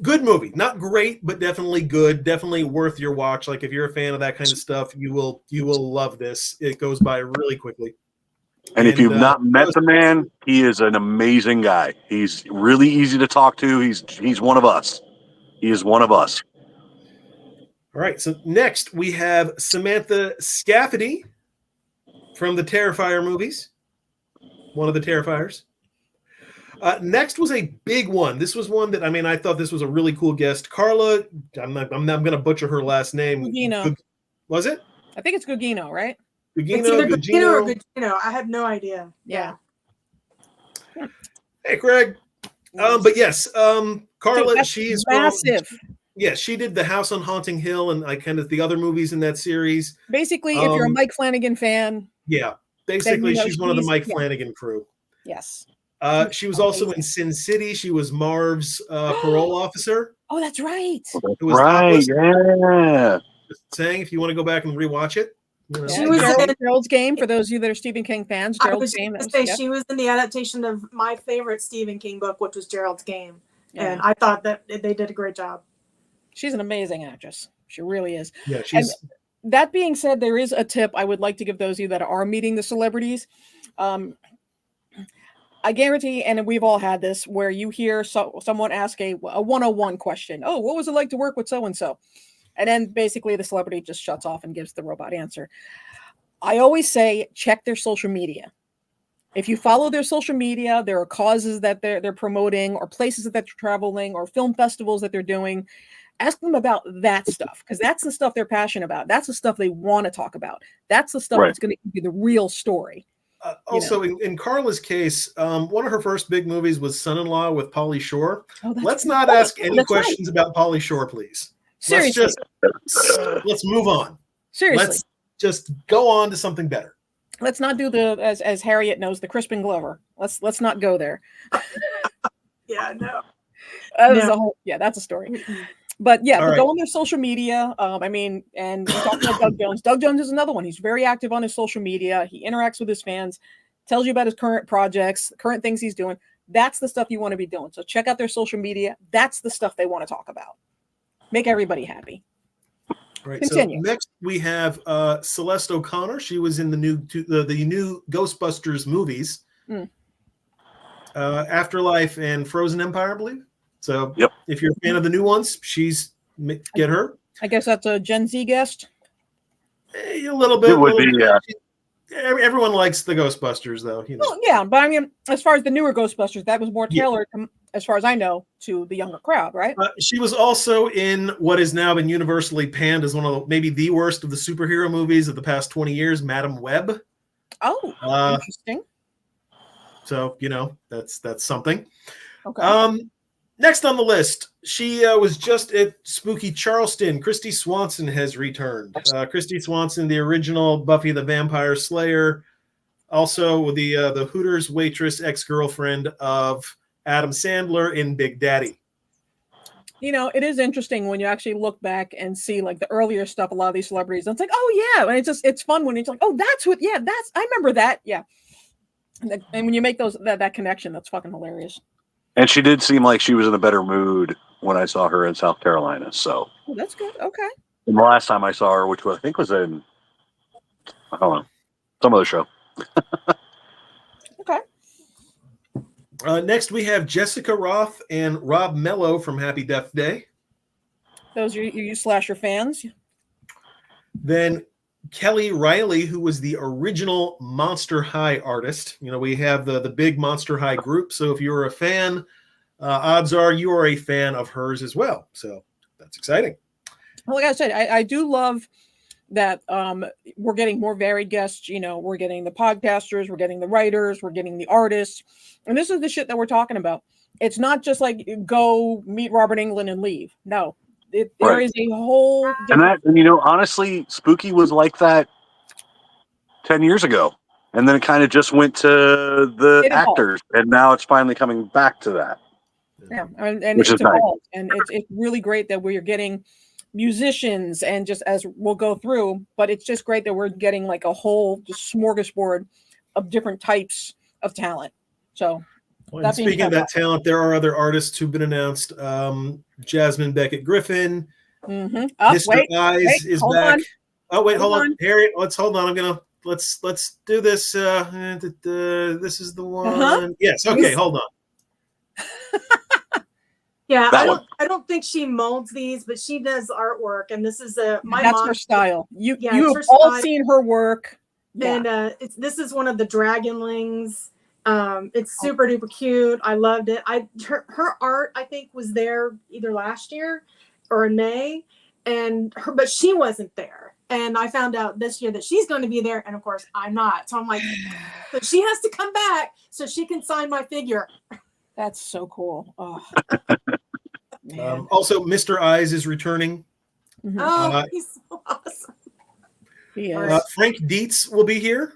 Good movie, not great, but definitely good, definitely worth your watch. Like if you're a fan of that kind of stuff, you will love this. It goes by really quickly. And if you've not met the man, he is an amazing guy. He's really easy to talk to. He's one of us. He is one of us. All right. So next we have Samantha Scafidi from the Terrifier movies. One of the Terrifiers. Next was a big one. This was one that I thought this was a really cool guest. Carla, I'm going to butcher her last name. Gugino. Was it? I think it's Gugino, right? It's Gugino, either Gugino or Gugino. Gugino. I have no idea. Yeah. Hey, Craig. But yes, Carla, Dude, she is massive. Yes, she did the House on Haunting Hill and like kind of the other movies in that series. Basically, if you're a Mike Flanagan fan, yeah, basically then, she's one of the Mike Flanagan crew. Yes. She was also in Sin City. She was Marv's parole officer. Oh, that's right. Right, yeah. Just saying, if you want to go back and rewatch it. Yeah, She was Gerald's Game, for those of you that are Stephen King fans. Gerald's Game. She was in the adaptation of my favorite Stephen King book, which was Gerald's Game. Yeah. And I thought that they did a great job. She's an amazing actress. She really is. Yeah, she's. And that being said, there is a tip I would like to give those of you that are meeting the celebrities. I guarantee, and we've all had this, where you hear someone ask a 101 question. Oh, what was it like to work with so-and-so? And then basically the celebrity just shuts off and gives the robot answer. I always say, check their social media. If you follow their social media, there are causes that they're promoting, or places that they're traveling, or film festivals that they're doing. Ask them about that stuff, because that's the stuff they're passionate about. That's the stuff they want to talk about. That's the stuff that's going to give you the real story. Also, in Carla's case, one of her first big movies was Son-in-Law with Pauly Shore. Let's not ask any questions about Pauly Shore, please. Seriously. Let's move on. Seriously. Let's just go on to something better. Let's not do the as Harriet knows, the Crispin Glover. Let's not go there. Yeah, no. That's a story. But yeah, Right. go on their social media. And talking about Doug Jones. Doug Jones is another one. He's very active on his social media. He interacts with his fans, tells you about his current projects, current things he's doing. That's the stuff you want to be doing. So check out their social media. That's the stuff they want to talk about. Make everybody happy. Right. Continue. So next we have Celeste O'Connor. She was in the new Ghostbusters movies, Afterlife and Frozen Empire, I believe. So if you're a fan of the new ones, get her. I guess that's a Gen Z guest. A little bit. It would be, yeah. Everyone likes the Ghostbusters, though. Well, yeah, but as far as the newer Ghostbusters, that was more tailored, as far as I know, to the younger crowd, right? She was also in what has now been universally panned as one of maybe the worst of the superhero movies of the past 20 years, Madam Web. Oh, interesting. So that's something. Okay. Next on the list, she was just at Spooky Charleston. Christy Swanson has returned. Christy Swanson, the original Buffy the Vampire Slayer, also the Hooters waitress, ex-girlfriend of Adam Sandler in Big Daddy. It is interesting when you actually look back and see like the earlier stuff, a lot of these celebrities, and it's like, oh yeah, and it's fun when it's like, oh, I remember that, yeah. And when you make that connection, that's fucking hilarious. And she did seem like she was in a better mood when I saw her in South Carolina. So that's good. Okay. And the last time I saw her, which I think was in, I don't know, some other show. Okay. Next, we have Jessica Roth and Rob Mello from Happy Death Day. Those are you slasher fans. Then Kelly Riley, who was the original Monster High artist. We have the big Monster High group. So if you're a fan, odds are you are a fan of hers as well. So that's exciting. Well, like I said, I do love that we're getting more varied guests. We're getting the podcasters, we're getting the writers, we're getting the artists. And this is the shit that we're talking about. It's not just like go meet Robert Englund and leave. No. There is a whole and honestly, Spooky was like that 10 years ago, and then it kind of just went to the actors, and now it's finally coming back to that. Yeah, and which it's is nice. And it's really great that we're getting musicians, and just as we'll go through, but it's just great that we're getting like a whole just smorgasbord of different types of talent. So well, speaking of that talent, there are other artists who've been announced. Jasmine Beckett Griffin, Mr. Eyes is back. On. Oh wait, hold on, Harriet. Let's hold on. Let's do this. This is the one. Yes. Okay. Hold on. Yeah, That one. I don't think she molds these, but she does artwork, and this is my That's mom. her style. You Yeah, you it's have her all style. seen her work. Yeah. And this is one of the dragonlings. It's super duper cute. I loved it. Her art, I think, was there either last year or in May, but she wasn't there. And I found out this year that she's going to be there, and of course I'm not. So I'm like, so she has to come back so she can sign my figure. That's so cool. Oh, man. Also, Mr. Eyes is returning. Mhm. Oh, he's so awesome. He is. Frank Dietz will be here.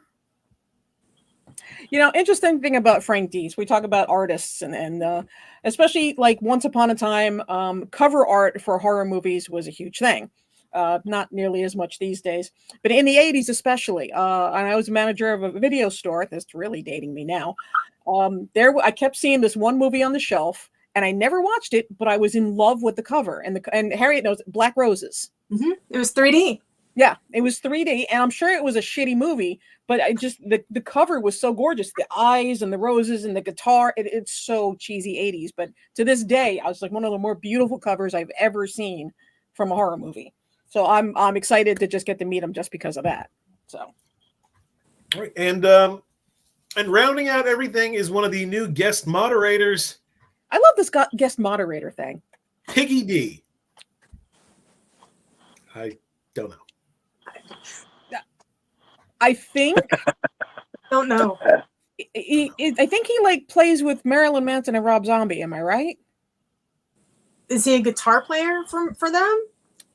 Interesting thing about Frank Dietz, we talk about artists and especially like once upon a time, cover art for horror movies was a huge thing. Not nearly as much these days, but in the 80s especially. And I was a manager of a video store. That's really dating me now. I kept seeing this one movie on the shelf, and I never watched it, but I was in love with the cover. And Harriet knows Black Roses. Mm-hmm. It was 3D. Yeah, it was 3D, and I'm sure it was a shitty movie, but the cover was so gorgeous. The eyes and the roses and the guitar, it's so cheesy 80s. But to this day, I was like one of the more beautiful covers I've ever seen from a horror movie. So I'm excited to just get to meet him just because of that. So, All right, and rounding out everything is one of the new guest moderators, I love this guest moderator thing. Piggy D. I don't know. I think Don't know. I think he like plays with Marilyn Manson and Rob Zombie. Am I right? Is he a guitar player for them?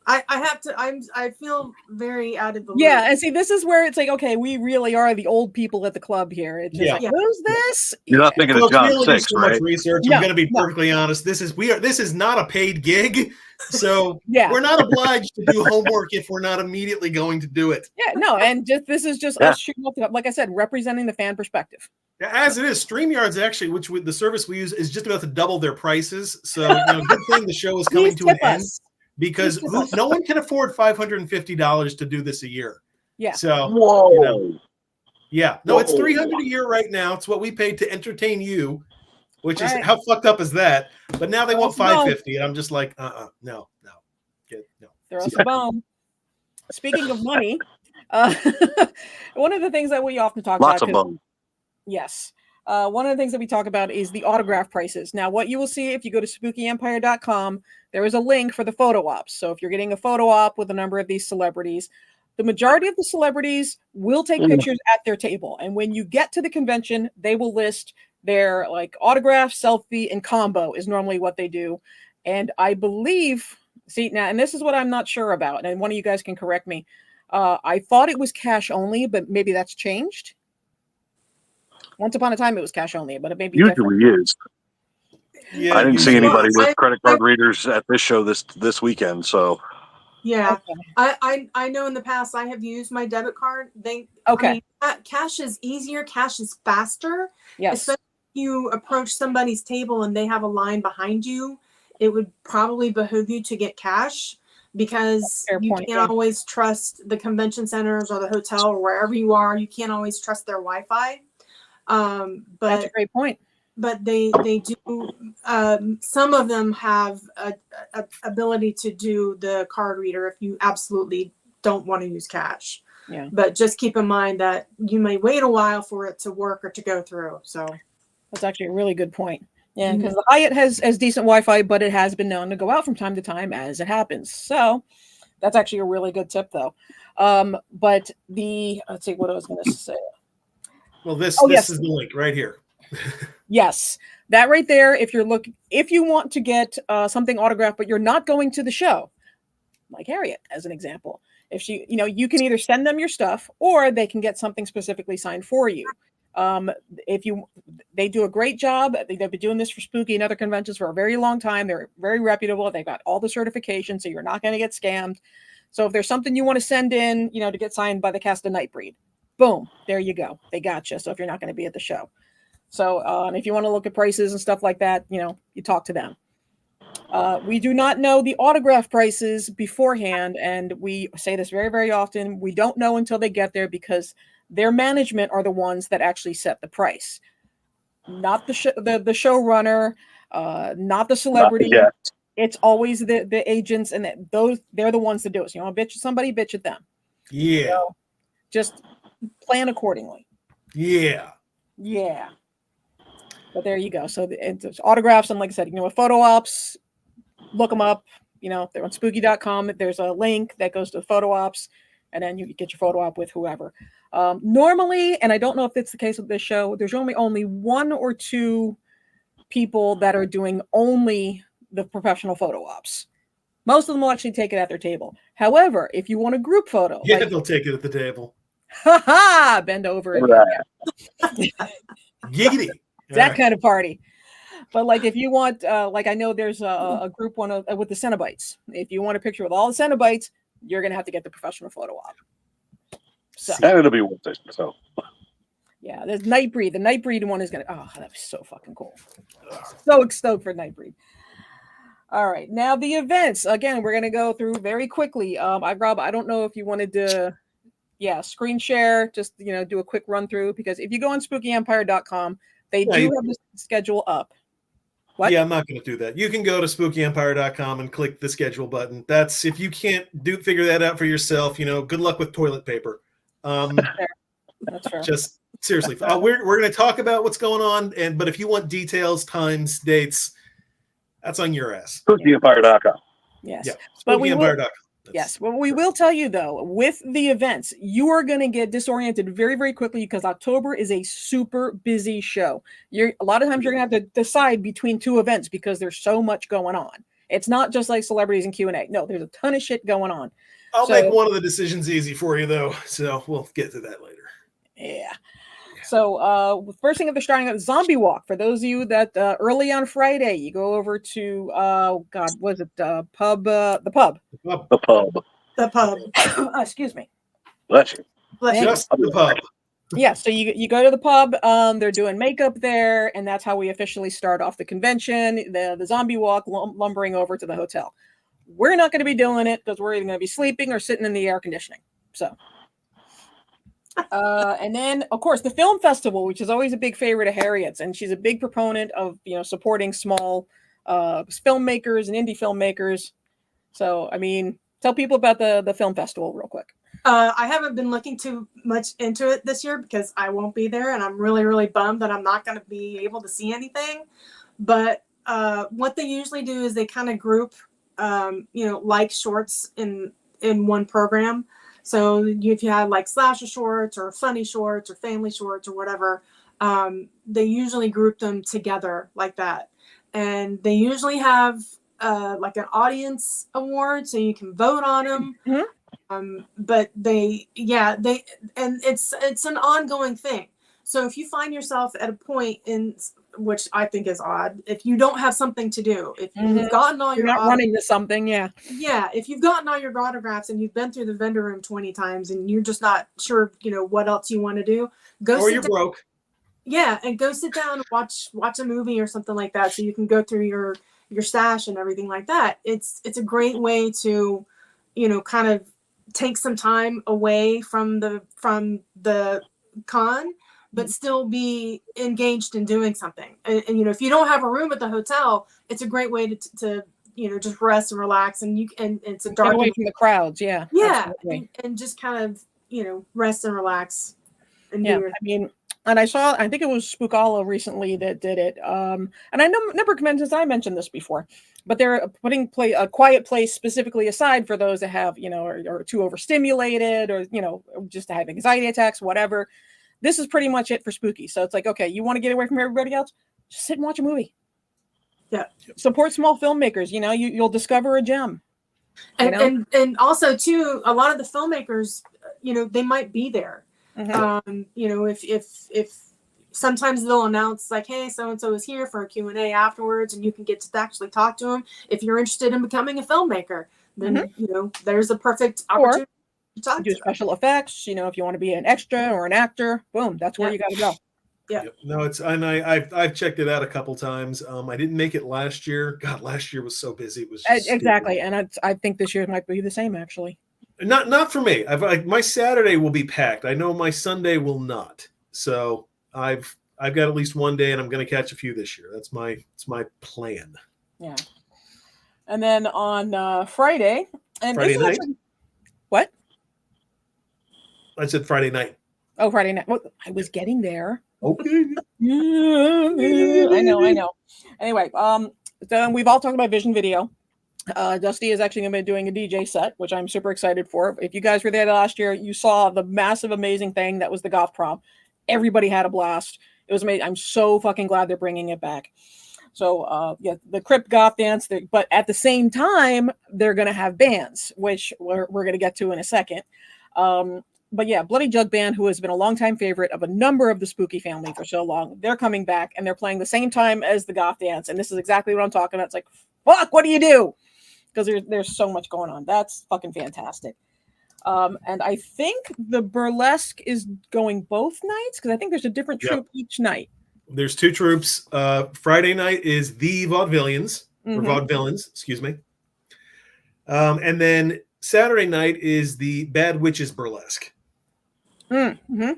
I feel very out of the loop. Yeah, and see, this is where it's like, okay, we really are the old people at the club here. It's just Yeah. like, Yeah. who's this? You're not thinking of Folks, we John only do Six, so much right? research. No, I'm going to be no. perfectly honest. This is not a paid gig, so Yeah. we're not obliged to do homework if we're not immediately going to do it. Yeah, no, and this is just Yeah. us shooting off the, like I said, representing the fan perspective. As it is, StreamYard's actually, the service we use, is just about to double their prices. So, good thing the show is coming Please to an tip end us. because Please tip us. no one can afford $550 to do this a year. Yeah. So, Whoa. yeah, no, it's Whoa. $300 a year right now. It's what we paid to entertain you, which is Right. how fucked up is that? But now they want Throw us a bone. $550, and I'm just like, no, no. Throw us a bone. Speaking of money, one of the things that we often talk Lots about. of bone. Yes. One of the things that we talk about is the autograph prices. Now, what you will see if you go to spookyempire.com, there is a link for the photo ops. So if you're getting a photo op with a number of these celebrities, the majority of the celebrities will take pictures at their table. And when you get to the convention, they will list their like autograph, selfie, and combo is normally what they do. And I believe, see now, and this is what I'm not sure about, and one of you guys can correct me. I thought it was cash only, but maybe that's changed. Once upon a time, it was cash only, but it may be different. Usually is. Yeah, I didn't see usually- anybody with I- credit card readers at this show this weekend. So Yeah. Okay. I know in the past I have used my debit card. Okay. Cash is easier. Cash is faster. Yes. Especially if you approach somebody's table and they have a line behind you, it would probably behoove you to get cash because Fair you point, can't yeah. always trust the convention centers or the hotel or wherever you are. You can't always trust their Wi-Fi. That's But a great point. they do. Some of them have a ability to do the card reader if you absolutely don't want to use cash. Yeah. But just keep in mind that you may wait a while for it to work or to go through. So That's actually a really good point. Yeah, Mhm. because the Hyatt has decent Wi-Fi, but it has been known to go out from time to time as it happens. So that's actually a really good tip, though. But let's see what I was going to say. Well, this yes. is the link right here. Yes, that right there. If you want to get something autographed, but you're not going to the show, like Harriet, as an example, if she, you can either send them your stuff or they can get something specifically signed for you. They do a great job. They've been doing this for Spooky and other conventions for a very long time. They're very reputable. They've got all the certifications, so you're not going to get scammed. So if there's something you want to send in, to get signed by the cast of Nightbreed, boom, there you go. They got you. So if you're not going to be at the show. So if you want to look at prices and stuff like that, you talk to them. We do not know the autograph prices beforehand. And we say this very, very often. We don't know until they get there because their management are the ones that actually set the price, not the showrunner. not the celebrity. Yeah. It's always the agents, and they're the ones that do it. So you want to bitch at somebody, bitch at them. Yeah. So just plan accordingly. Yeah. Yeah. But there you go. So it's autographs, and like I said, with photo ops, look them up. They're on spooky.com. There's a link that goes to photo ops, and then you get your photo op with whoever. Normally, and I don't know if it's the case with this show, there's only one or two people that are doing only the professional photo ops. Most of them will actually take it at their table. However, if you want a group photo, Yeah, they'll take it at the table. Bend over. Giggity. That kind of party. But like if you want, like I know there's a group one with the Cenobites. If you want a picture with all the Cenobites, you're gonna have to get the professional photo op. So And it'll be worth it. So yeah, there's Nightbreed. The Nightbreed one is gonna. Oh, that was so fucking cool. So stoked for Nightbreed. All right, now the events. Again, we're gonna go through very quickly. Rob, I don't know if you wanted to, screen share. Just do a quick run through, because if you go on SpookyEmpire.com, they do have the schedule up. What? Yeah, I'm not going to do that. You can go to spookyempire.com and click the schedule button. That's if you can't figure that out for yourself. Good luck with toilet paper. That's fair. Just seriously, we're going to talk about what's going on, but if you want details, times, dates, that's on your ass. SpookyEmpire.com. Yes, Yeah, but SpookyEmpire.com. Yes. Well, we will tell you though, with the events, you are going to get disoriented very, very quickly, because October is a super busy show. A lot of times you're going to have to decide between two events because there's so much going on. It's not just like celebrities and Q&A. No, there's a ton of shit going on. I'll make one of the decisions easy for you though, so we'll get to that later. Yeah. So first thing, they're starting at Zombie Walk. For those of you that early on Friday, you go over to was it the pub? The pub. Excuse me. Bless you. Just the pub. Yeah, so you go to the pub. They're doing makeup there, and that's how we officially start off the convention. The Zombie Walk, lumbering over to the hotel. We're not going to be doing it because we're either going to be sleeping or sitting in the air conditioning. So. And then of course the film festival, which is always a big favorite of Harriet's, and she's a big proponent of supporting small filmmakers and indie filmmakers. So I mean, tell people about the film festival real quick. I haven't been looking too much into it this year because I won't be there, and I'm really, really bummed that I'm not going to be able to see anything. But what they usually do is they kind of group like shorts in one program. So if you had like slasher shorts or funny shorts or family shorts or whatever, they usually group them together like that. And they usually have like an audience award, so you can vote on them. Mm-hmm. But it's an ongoing thing. So if you find yourself at a point in which I think is odd, if you don't have something to do, if you've gotten all you're not running to something, if you've gotten all your autographs and you've been through the vendor room 20 times and you're just not sure, what else you want to do, or you're broke. Yeah, and go sit down and watch a movie or something like that, so you can go through your stash and everything like that. It's a great way to, kind of take some time away from the con, but still be engaged in doing something. And if you don't have a room at the hotel, it's a great way to just rest and relax, and it's a dark, get away from the crowds. Yeah, and just kind of rest and relax. And I mean, and I think it was Spookala recently that did it. And I never mentioned this before, but they're putting a quiet place specifically aside for those that have are too overstimulated or just have anxiety attacks, whatever. This is pretty much it for spooky. So it's like, okay, you want to get away from everybody else? Just sit and watch a movie. Yeah. Support small filmmakers. You'll discover a gem. And also too, a lot of the filmmakers, they might be there. Mm-hmm. If sometimes they'll announce like, hey, so-and-so is here for a Q&A afterwards, and you can get to actually talk to them. If you're interested in becoming a filmmaker, then, there's a perfect opportunity. Do special effects, if you want to be an extra or an actor, boom, that's where you got to go. Yeah. No, I've checked it out a couple times. I didn't make it last year. God, last year was so busy. It was just exactly, stupid. and I think this year might be the same actually. Not for me. My Saturday will be packed. I know my Sunday will not. So I've I've got at least one day, and I'm going to catch a few this year. It's my plan. Yeah. And then on Friday, and Friday night. What? I said Friday night. Oh, Friday night. Well, I was getting there. Okay. I know. Anyway, so we've all talked about Vision Video. Dusty is actually going to be doing a DJ set, which I'm super excited for. If you guys were there last year, you saw the massive, amazing thing that was the goth prom. Everybody had a blast. It was amazing. I'm so fucking glad they're bringing it back. So, yeah, the Crypt Goth Dance, but at the same time, they're going to have bands, which we're going to get to in a second. But yeah, Bloody Jug Band, who has been a longtime favorite of a number of the Spooky family for so long, they're coming back and they're playing the same time as the Goth Dance. And this is exactly what I'm talking about. It's like, fuck, what do you do? Because there's so much going on. That's fucking fantastic. And I think the burlesque is going both nights because I think there's a different troupe each night. There's two troops. Friday night is the Vaudevillians, or Vaudevillains, excuse me. And then Saturday night is the Bad Witches Burlesque. Mm-hmm.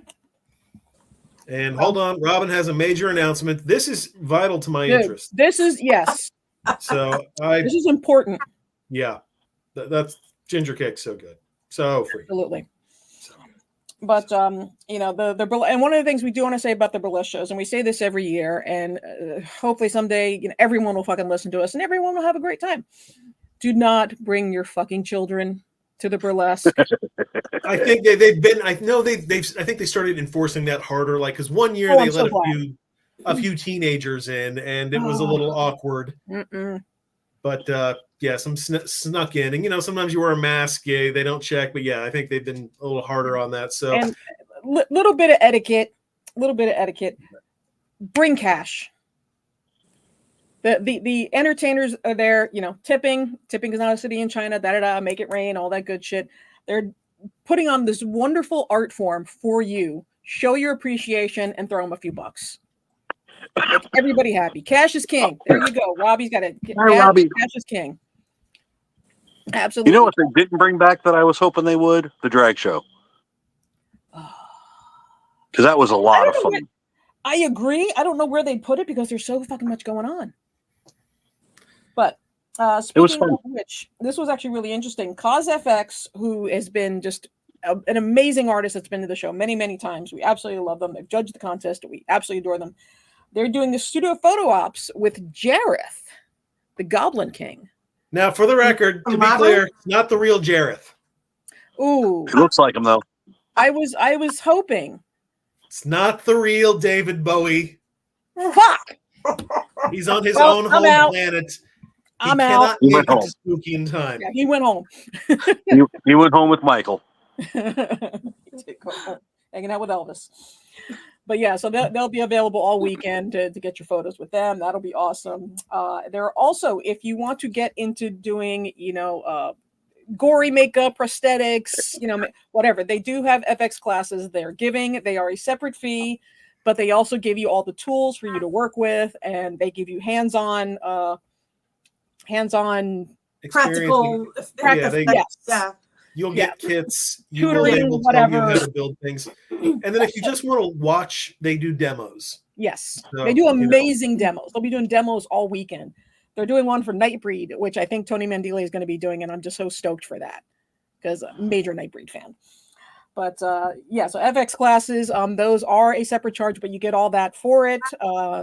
And hold on, Robin has a major announcement. This is vital to my interest. This is, yes. So this is important. Yeah, that's ginger cake. So good. So free. Absolutely. But you know, the and one of the things we do want to say about the burlesque shows, and we say this every year, and hopefully someday, you know, everyone will fucking listen to us and everyone will have a great time. Do not bring your fucking children to the burlesque. I think they've been. I know they've. I think they started enforcing that harder. Like, because one year they let a few teenagers in, and it was a little awkward. But yeah, some snuck in, and you know, sometimes you wear a mask. Yeah, they don't check, but yeah, I think they've been a little harder on that. So, and little bit of etiquette. Bring cash. The entertainers are there, you know, tipping is not a city in China, make it rain, all that good shit. They're putting on this wonderful art form for you. Show your appreciation and throw them a few bucks. Make everybody happy. Cash is king. There you go. Robbie's got it. Robbie. Cash is king. Absolutely. You know what they didn't bring back that I was hoping they would? The drag show. Because that was a lot of fun. I agree. I don't know where they put it because there's so fucking much going on. But speaking of which, this was actually really interesting. Cause FX, who has been just an amazing artist that's been to the show many, many times. We absolutely love them. They've judged the contest. We absolutely adore them. They're doing the studio photo ops with Jareth, the Goblin King. Now, for the record, to be clear, it's not the real Jareth. Ooh. It looks like him, though. I was hoping. It's not the real David Bowie. Fuck! He's on his own home planet. I'm out. He went home. Spooky in time. Yeah, he went home. he went home with Michael. Hanging out with Elvis. But yeah, so they'll be available all weekend to get your photos with them. That'll be awesome. There are also, if you want to get into doing, you know, gory makeup, prosthetics, you know, whatever, they do have FX classes they're giving. They are a separate fee, but they also give you all the tools for you to work with, and they give you hands-on practical. Yeah. You'll get kits. You will be able to tell you how to build things. And then if you just want to watch, they do demos. Yes. So, they do amazing demos. They'll be doing demos all weekend. They're doing one for Nightbreed, which I think Tony Mandela is going to be doing, and I'm just so stoked for that because I'm a major Nightbreed fan. But yeah, so FX classes, those are a separate charge, but you get all that for it.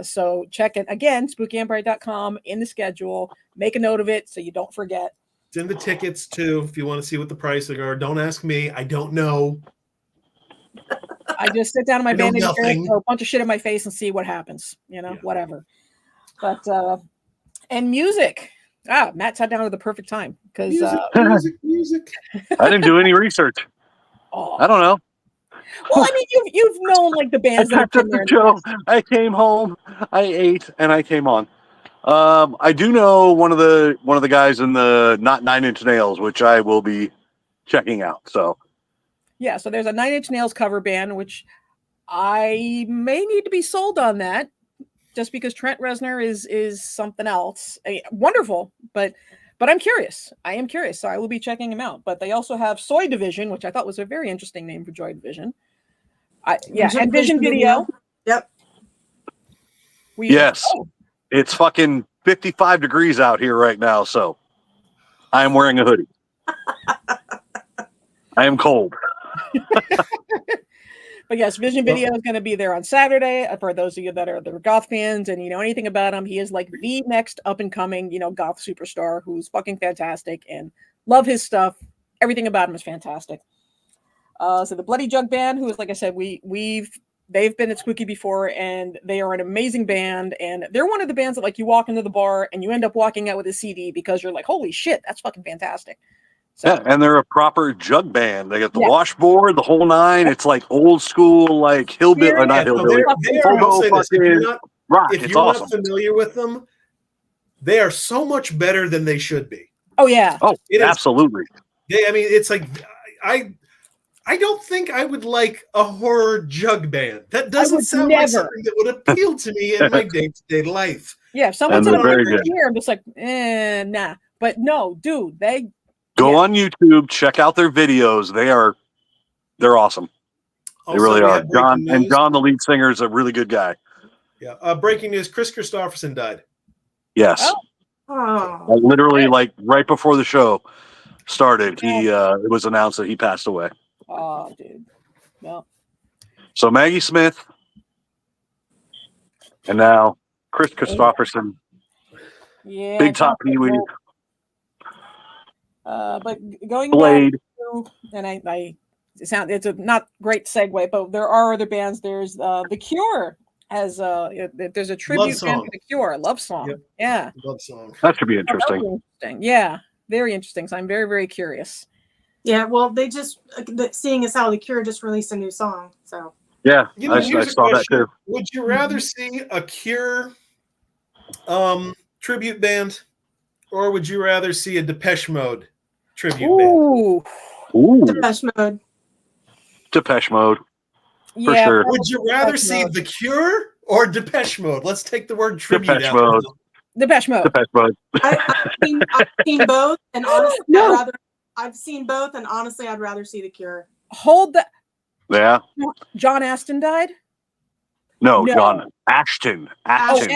So check it again, spookyempire.com in the schedule. Make a note of it so you don't forget. It's in the tickets too, if you want to see what the prices are. Don't ask me. I don't know. I just sit down in my vanity chair, throw a bunch of shit in my face, and see what happens. You know, whatever. But and music. Matt sat down at the perfect time because music. I didn't do any research. I don't know. Well, I mean, you've known like the bands that have been there. I came home, I ate, and I came on. I do know one of the guys in the Not 9 Inch Nails, which I will be checking out. So yeah, so there's a 9 Inch Nails cover band, which I may need to be sold on that, just because Trent Reznor is something else. Wonderful, but I'm curious. I am curious, so I will be checking him out. But they also have Soy Division, which I thought was a very interesting name for Joy Division. And Vision Video. Yep. Yes. Oh, It's fucking 55 degrees out here right now, so I am wearing a hoodie. I am cold. but yes, Vision Video is going to be there on Saturday. For those of you that are the goth fans and you know anything about him, he is like the next up and coming, goth superstar who's fucking fantastic and love his stuff. Everything about him is fantastic. So the Bloody Jug Band, who is, like I said, they've been at Spooky before, and they are an amazing band. And they're one of the bands that, like, you walk into the bar and you end up walking out with a CD because you're like, holy shit, that's fucking fantastic. So, Yeah, and they're a proper jug band. They got the Yeah. washboard, the whole nine. It's like old school, like hillbilly, or not Yeah, no, hillbilly. they are. I'll say this: rock. if It's you're awesome. not familiar with them, they are so much better than they should be. oh yeah, Oh, It is- absolutely. I mean, it's like I don't think I would like a horror jug band. That doesn't would sound like never. something that would appeal to me in my day-to-day life. yeah. If someone And said they're very good. here, I'm just like, nah. But no, dude, Go Yeah. on YouTube, check out their videos. They're awesome. They Also, really we are. have breaking news. John, the lead singer, is a really good guy. Yeah. Breaking news: Chris Christopherson died. Yes. Oh, Literally, like right before the show started, it was announced that he passed away. oh, dude, well, So Maggie Smith, and now Chris Christopherson, yeah. Big Top Pee Wee, But going Blade. back to, and it's a not great segue, but there are other bands. There's The Cure has there's a tribute band Song. to The Cure, Love Song. Yep. Yeah, Love song. That should be Very interesting. interesting. Yeah, very interesting. So I'm very, very curious. yeah. Well, they just seeing as how the Cure just released a new song, so Yeah, You know, I here's a saw that question. too. Would you rather see a Cure tribute band, or would you rather see a Depeche Mode tribute band? Ooh, Ooh, Depeche Mode. Depeche Mode. For yeah. sure. Would you rather Depeche see Mode. The Cure or Depeche Mode? Let's take the word tribute Depeche out. Mode. Depeche Mode. Depeche Mode. I've seen both, and honestly, No. I've seen both, and honestly, I'd rather see the Cure. Hold that. Yeah. John Aston died. No, No. John Ashton. Oh, Ashton.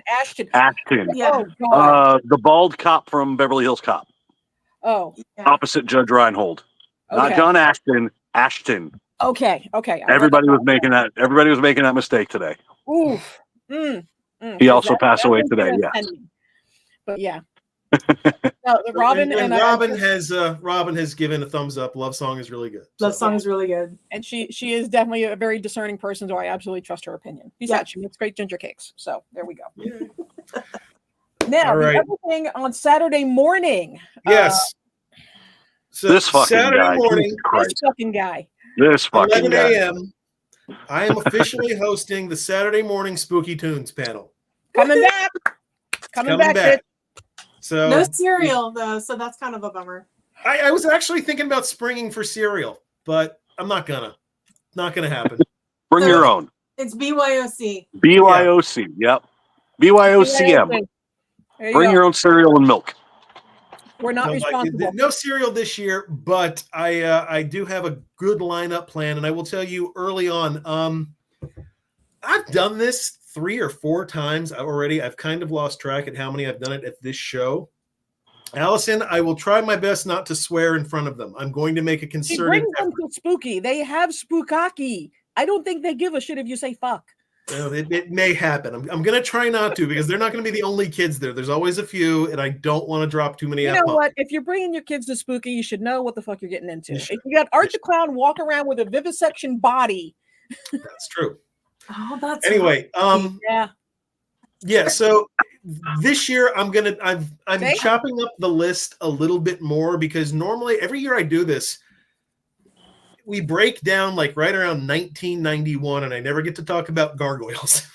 Ashton. Ashton. Yeah. Oh God. The bald cop from Beverly Hills Cop, Oh. Yeah. opposite Judge Reinhold. Not Okay. John Ashton. Ashton. Okay. Everybody was making that mistake today. Oof. He also passed away one's today. been Yes. pending. But yeah. No, Robin and and Robin has given a thumbs up. Love song is really good. Love So- song is really good. and she is definitely a very discerning person, so I absolutely trust her opinion. Besides, she makes great ginger cakes. So there we go. Yeah. Now, All right. the other thing on Saturday morning. Yes. So This fucking Saturday guy. morning, Jesus This Christ. fucking guy. This fucking 11 guy. a.m. I am officially hosting the Saturday morning Spooky Tunes panel. Coming back. Coming back, bitch. So No cereal though, so that's kind of a bummer. I was actually thinking about springing for cereal, but I'm not gonna. Not gonna happen. Bring So- your own. It's BYOC. BYOC. Yep. BYOCM. There you Bring go. your own cereal and milk. We're not No, responsible. no cereal this year, but I do have a good lineup plan, and I will tell you early on. I've done this 3 or 4 times already. I've kind of lost track at how many I've done it at this show. Allison, I will try my best not to swear in front of them. I'm going to make a She concerted brings effort. them to Spooky. They have Spookaki. I don't think they give a shit if you say fuck. Well, it may happen. I'm going to try not to because they're not going to be the only kids there. There's always a few, and I don't want to drop too many You know F-bombs. what? If you're bringing your kids to Spooky, you should know what the fuck you're getting into. You If should. you got Art the Clown walk around with a vivisection body, That's true. Oh, that's Anyway, yeah. yeah, so this year I'm Okay. chopping up the list a little bit more because normally every year I do this, we break down like right around 1991 and I never get to talk about gargoyles.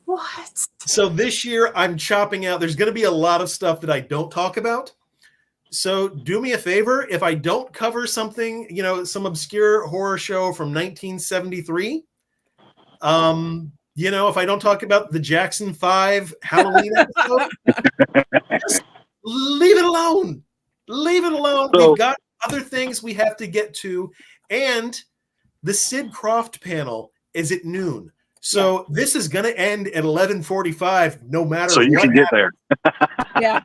What? So this year I'm chopping out. There's going to be a lot of stuff that I don't talk about. So do me a favor. If I don't cover something, some obscure horror show from 1973, if I don't talk about the Jackson 5 Halloween episode, just leave it alone. Leave it alone. So- We've got other things we have to get to. And the Sid Croft panel is at noon. So this is going to end at 11:45, no matter So you what can get happens. there. Yeah.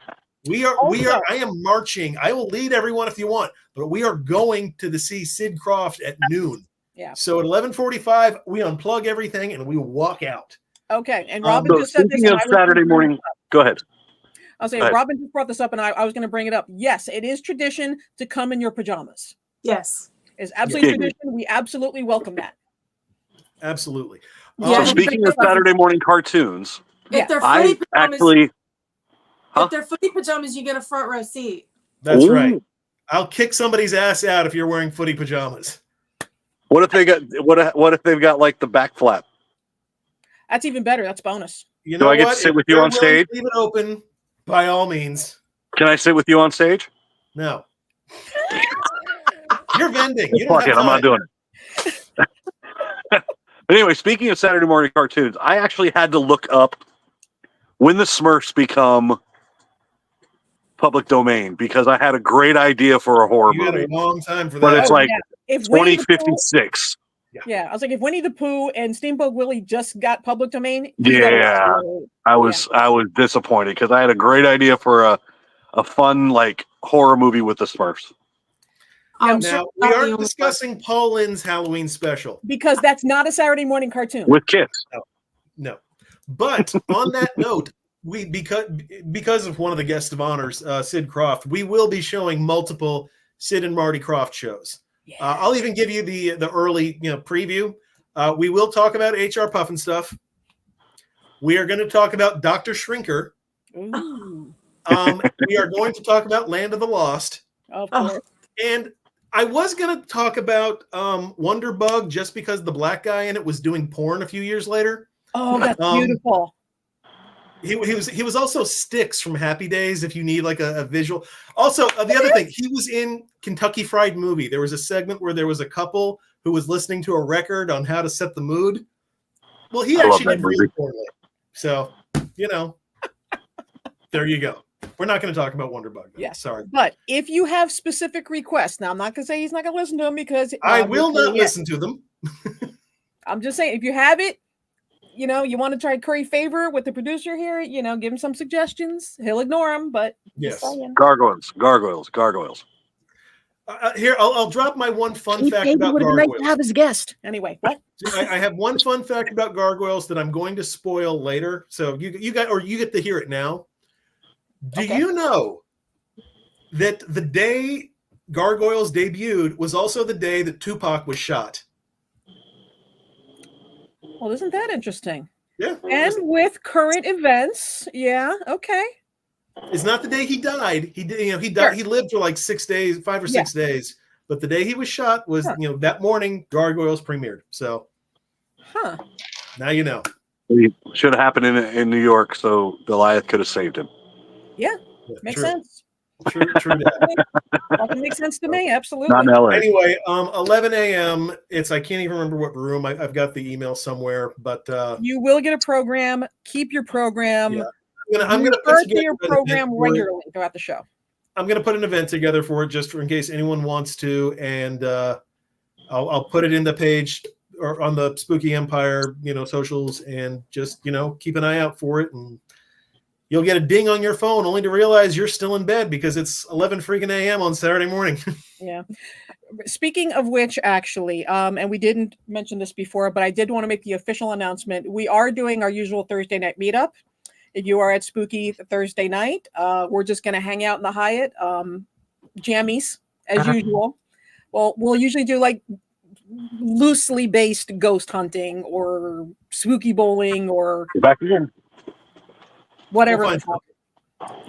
We are. I am marching. I will lead everyone if you want, but we are going to see Sid Croft at noon. Yeah. So at 11:45, we unplug everything and we walk out. Okay. And Robin So just said this. speaking of Saturday morning, go ahead. I'll say Go ahead. Robin just brought this up, and I was going to bring it up. Yes, it is tradition to come in your pajamas. Yes. It's absolutely Yeah. tradition. We absolutely welcome that. Absolutely. Yeah. So speaking of Saturday morning cartoons, If they're I footy pajamas, actually. Huh? if they're footy pajamas, you get a front row seat. That's Ooh. right. I'll kick somebody's ass out if you're wearing footy pajamas. What if they got what if they've got like the back flap? That's even better. That's bonus. You Do know I get what? to sit If with you you're on willing stage? to leave it open, by all means. Can I sit with you on stage? No. You're vending. You don't Fuck have it, I'm not time. doing it. But anyway, speaking of Saturday morning cartoons, I actually had to look up when the Smurfs become public domain because I had a great idea for a horror You had movie. a long time for that. But it's like If Winnie the Pooh, 2056. yeah, I was like, if Winnie the Pooh and Steamboat Willie just got public domain, he's got a Yeah, lot. I was disappointed because I had a great idea for a fun like horror movie with the Smurfs. I'm Now, sure we not the aren't only discussing Paul Lynn's Halloween special. Because that's not a Saturday morning cartoon. With kids. No. But on that note, we because of one of the guests of honors, Sid Croft, we will be showing multiple Sid and Marty Croft shows. Yeah. I'll even give you the early preview. We will talk about HR Puffin stuff. We are going to talk about Dr. Shrinker. Ooh. We are going to talk about Land of the Lost. Of Oh. course. And I was going to talk about Wonder Bug just because the black guy in it was doing porn a few years later. Oh, that's beautiful. He was also Styx from Happy Days if you need like a visual. Also, the other thing, he was in Kentucky Fried Movie. There was a segment where there was a couple who was listening to a record on how to set the mood. Well, he I love actually that did movie. really poorly. So, there you go. We're not going to talk about Wonder Bug. Though. Yeah. Sorry. But if you have specific requests, now I'm not going to say he's not going to listen to them because I will not listen to them. I'm just saying, if you have it, you want to try to curry favor with the producer here, give him some suggestions. He'll ignore them, but Yes. Gargoyles. Here, I'll drop my one fun He fact maybe about would have been nice gargoyles. to have his guest. Anyway, what? I have one fun fact about gargoyles that I'm going to spoil later. So you get to hear it now. Do Okay. you know that the day Gargoyles debuted was also the day that Tupac was shot? Well, isn't that interesting? Yeah. And with current events, yeah, okay. It's not the day he died. He did, he died. Sure. He lived for like 6 days, 5 or 6 days. But the day he was shot was, Huh. That morning Gargoyles premiered. So Huh. now you know. It should have happened in New York, so Goliath could have saved him. Yeah, Makes true. sense. True that. That makes sense to me. Absolutely. Not in LA. Anyway, 11 a.m. I can't even remember what room. I've got the email somewhere, but You will get a program. Keep your program. Yeah. I'm gonna put refer to together your an event program for it. regularly throughout the show. I'm gonna put an event together for it just in case anyone wants to, and I'll put it in the page or on the Spooky Empire, socials, and just keep an eye out for it, and you'll get a ding on your phone only to realize you're still in bed because it's 11 freaking a.m. on Saturday morning. Yeah. Speaking of which, actually, and we didn't mention this before, but I did want to make the official announcement. We are doing our usual Thursday night meetup. If you are at Spooky Thursday night, we're just going to hang out in the Hyatt, jammies as usual. Well, we'll usually do like loosely based ghost hunting or spooky bowling or Back again. whatever. We'll the fuck.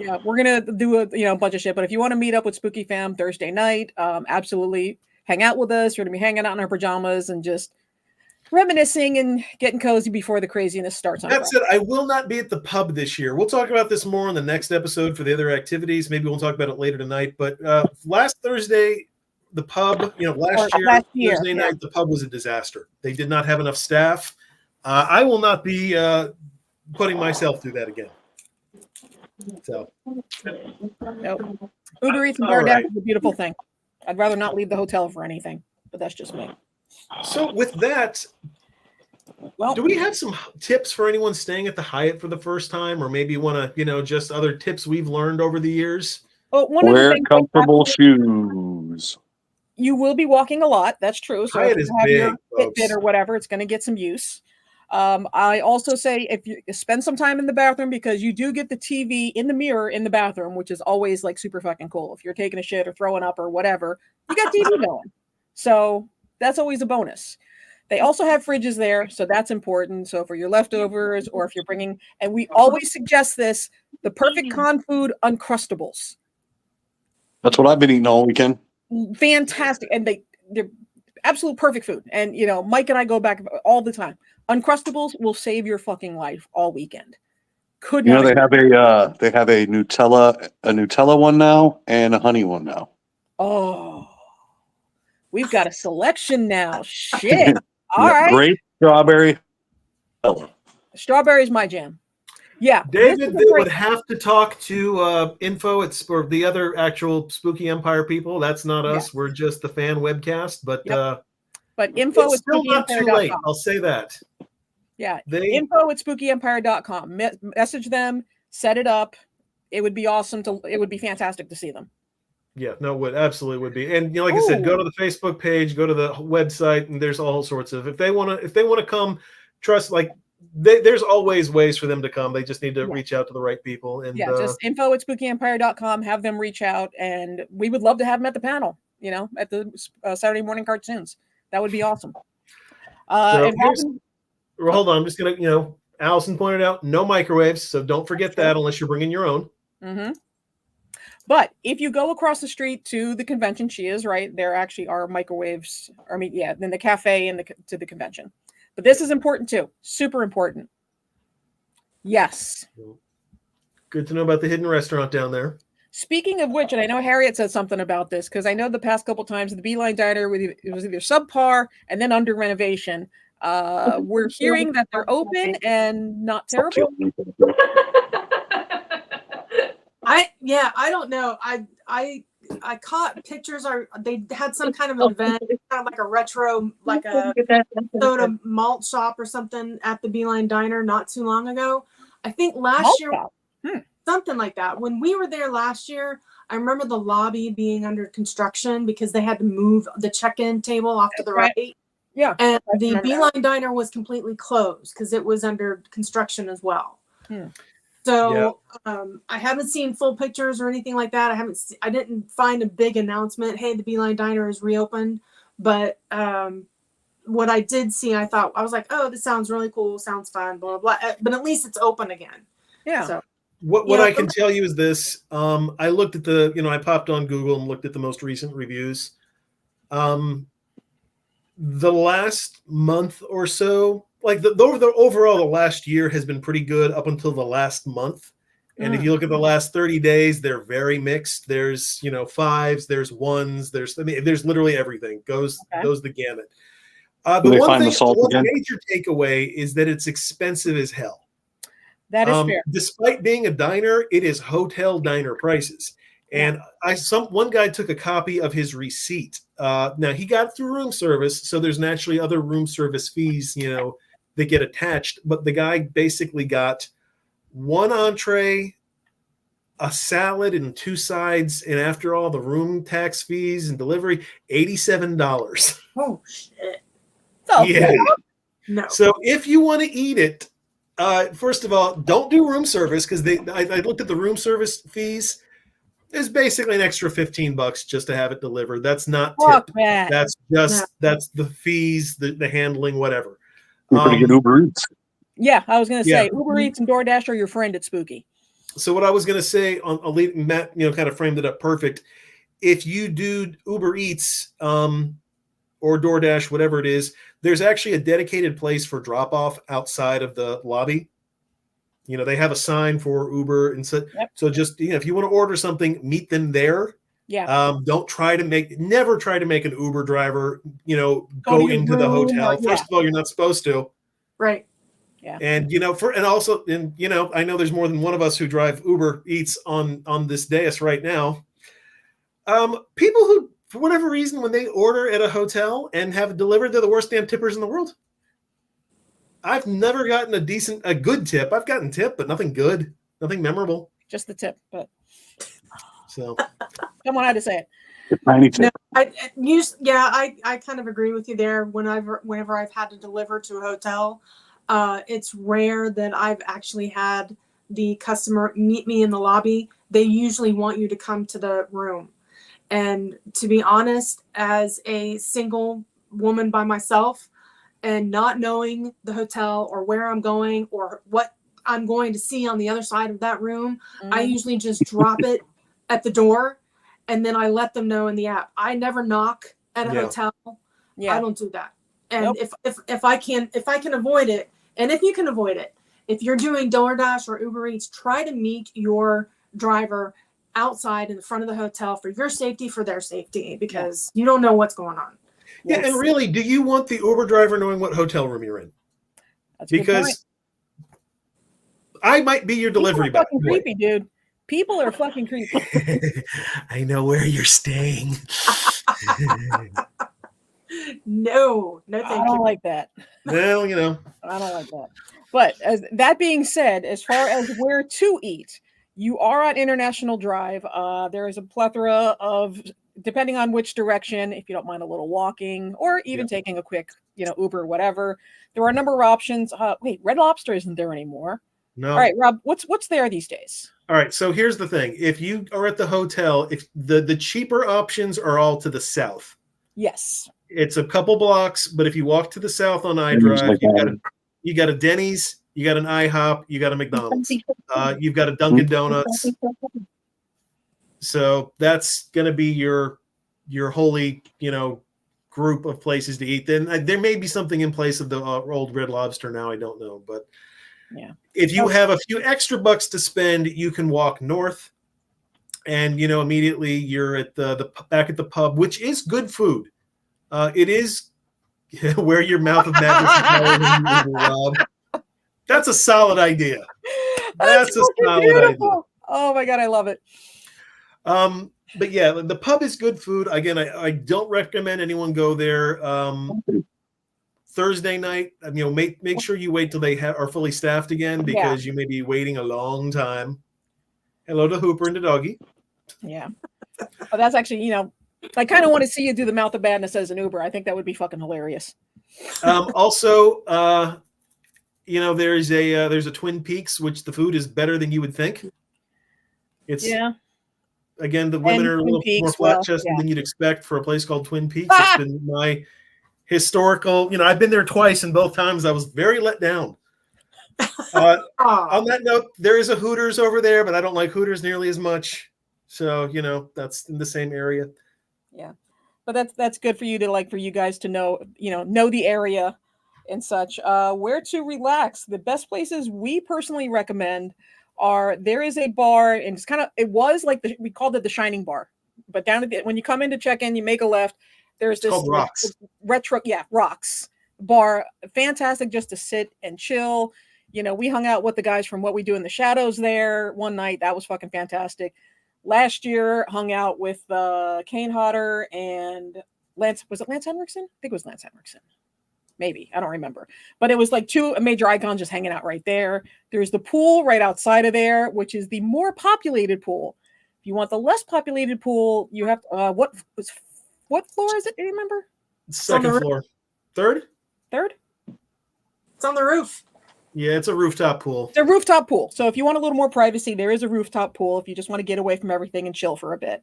Yeah, we're gonna do a bunch of shit. But if you want to meet up with Spooky Fam Thursday night, absolutely hang out with us. We're gonna be hanging out in our pajamas and just reminiscing and getting cozy before the craziness starts. On That said, I will not be at the pub this year. We'll talk about this more on the next episode for the other activities. Maybe we'll talk about it later tonight. But last Thursday, the pub, last year, Thursday night, the pub was a disaster. They did not have enough staff. I will not be putting myself through that again. So, Nope. Uber Eats and All DoorDash right. is a beautiful thing. I'd rather not leave the hotel for anything, but that's just me. So with that, Well, Do we have some tips for anyone staying at the Hyatt for the first time, or maybe want to, just other tips we've learned over the years? one of the Wear things comfortable shoes. you will be walking a lot. That's true. So if Hyatt you is have your big, Fitbit folks. or whatever, it's going to get some use. I also say if you spend some time in the bathroom, because you do get the TV in the mirror in the bathroom, which is always like super fucking cool. If you're taking a shit or throwing up or whatever, you got TV going. So that's always a bonus. They also have fridges there, so that's important. So for your leftovers, or if you're bringing, and we always suggest this, the perfect con food, Uncrustables. That's what I've been eating all weekend. Fantastic, and they're absolute perfect food. And Mike and I go back all the time. Uncrustables will save your fucking life all weekend. Could You know, not. they have a Nutella one now and a honey one now. Oh, we've got a selection now. Shit. All Yeah, right. grape, strawberry, Nutella. Strawberry's my jam. Yeah. David, they would have to talk to info for the other actual Spooky Empire people. That's not us. Yes. We're just the fan webcast. But but info it's at still not too late. spookyempire.com. I'll say that. Yeah. Info at spookyempire.com. Message them, set it up. It would be awesome it would be fantastic to see them. Yeah, no, it would absolutely would be. And like I said, go to the Facebook page, go to the website, and there's all sorts of if they want to come, trust there's always ways for them to come. They just need to reach out to the right people. And just info at spookyempire.com, have them reach out, and we would love to have them at the panel, at the Saturday morning cartoons. That would be awesome. Hold on, I'm just gonna, Allison pointed out no microwaves, so don't forget that unless you're bringing your own. Mm-hmm. But if you go across the street to the convention, she is right. There actually are microwaves. In the cafe and to the convention. But this is important too. Super important. Yes. Good to know about the hidden restaurant down there. Speaking of which, and I know Harriet said something about this, because I know the past couple times the Beeline Diner it was either subpar and then under renovation. We're hearing that they're open and not terrible. I don't know. I caught pictures. They had some kind of event, kind of like a retro, like a soda malt shop or something at the Beeline Diner not too long ago. I think last year, something like that. When we were there last year, I remember the lobby being under construction because they had to move the check-in table off to the right. Yeah. And the Beeline Diner was completely closed because it was under construction as well. So I haven't seen full pictures or anything like that. I didn't find a big announcement. Hey, the Beeline Diner is reopened. But what I did see, I was like, oh, this sounds really cool. Sounds fun, blah, blah, blah. But at least it's open again. Yeah. So what I can tell you is this. I looked at I popped on Google and looked at the most recent reviews. The last month or so, overall, the last year has been pretty good up until the last month. And if you look at the last 30 days, they're very mixed. There's, fives, there's ones, there's literally everything goes the gamut. The major takeaway is that it's expensive as hell. That is fair. Despite being a diner, it is hotel diner prices. And one guy took a copy of his receipt. Now he got it through room service, so there's naturally other room service fees, that get attached. But the guy basically got one entree, a salad, and 2 sides, and after all the room tax fees and delivery, $87. Oh shit! Yeah. No. So if you want to eat it, first of all, don't do room service because I looked at the room service fees. There's basically an extra $15 just to have it delivered. That's not tip. That's that's the fees, the handling, whatever. You're going to get Uber Eats. Yeah, I was going to say Uber Eats and DoorDash are your friend at Spooky. So what I was going to say, Matt, kind of framed it up perfect. If you do Uber Eats or DoorDash, whatever it is, there's actually a dedicated place for drop off outside of the lobby. They have a sign for Uber, and so just if you want to order something, meet them there. Yeah. Never try to make an Uber driver, go into the hotel. First of all, you're not supposed to. Right. Yeah. And I know there's more than one of us who drive Uber Eats on this dais right now. People who, for whatever reason, when they order at a hotel and have it delivered, they're the worst damn tippers in the world. I've never gotten a good tip. I've gotten tip, but nothing good, nothing memorable. Just the tip, but So someone had to say it. Tiny tip. No, I kind of agree with you there. Whenever I've had to deliver to a hotel, it's rare that I've actually had the customer meet me in the lobby. They usually want you to come to the room. And to be honest, as a single woman by myself and not knowing the hotel or where I'm going or what I'm going to see on the other side of that room, I usually just drop it at the door and then I let them know in the app. I never knock at a hotel. Yeah. I don't do that. And if I can avoid it, and if you can avoid it, if you're doing DoorDash or Uber Eats, try to meet your driver outside in the front of the hotel for your safety, for their safety, because you don't know what's going on. Yeah, and really, do you want the Uber driver knowing what hotel room you're in? That's a good point. Because I might be your delivery People are fucking boy. creepy, dude. People are fucking creepy. I know where you're staying. No, thank I don't you. like that. Well, you know. I don't like that. But as that being said, as far as where to eat, you are on International Drive. There is a plethora of, depending on which direction, if you don't mind a little walking or even taking a quick, Uber or whatever. There are a number of options. Wait, Red Lobster isn't there anymore. No. All right, Rob, what's there these days? All right, so here's the thing. If you are at the hotel, if the cheaper options are all to the south. Yes. It's a couple blocks, but if you walk to the south on iDrive, you got a Denny's, you got an IHOP, you got a McDonald's, you've got a Dunkin' Donuts. So that's going to be your holy, group of places to eat. Then there may be something in place of the old Red Lobster now. I don't know, but yeah. If you have a few extra bucks to spend, you can walk north, and immediately you're at the back at the pub, which is good food. It is where your mouth of madness is Rob. That's a solid idea. That's a solid idea. Oh my god, I love it. But yeah, the pub is good food. Again, I don't recommend anyone go there. Thursday night, make sure you wait till they are fully staffed again, because you may be waiting a long time. Hello to Hooper and the doggy. Yeah. But that's actually, I kind of want to see you do the mouth of madness as an Uber. I think that would be fucking hilarious. Also, there's a Twin Peaks, which the food is better than you would think. It's again, the women are a little more flat-chested than you'd expect for a place called Twin Peaks. It's been my historical, I've been there twice, and both times I was very let down. On that note, there is a Hooters over there, but I don't like Hooters nearly as much. So, that's in the same area. Yeah. But that's good for you to for you guys to know the area and such. Where to relax. The best places we personally recommend are, there is a bar, and we called it the Shining Bar. But down at when you come in to check in, you make a left. There's this Rocks. Retro, Rocks bar. Fantastic just to sit and chill. We hung out with the guys from What We Do in the Shadows there one night. That was fucking fantastic. Last year, hung out with Kane Hodder and Lance. Was it Lance Henriksen? I think it was Lance Henriksen. Maybe. I don't remember. But it was like two major icons just hanging out right there. There's the pool right outside of there, which is the more populated pool. If you want the less populated pool, you have to, what floor is it? Do you remember? Second floor. Third? It's on the roof. Yeah, it's a rooftop pool. It's a rooftop pool. So if you want a little more privacy, there is a rooftop pool if you just want to get away from everything and chill for a bit.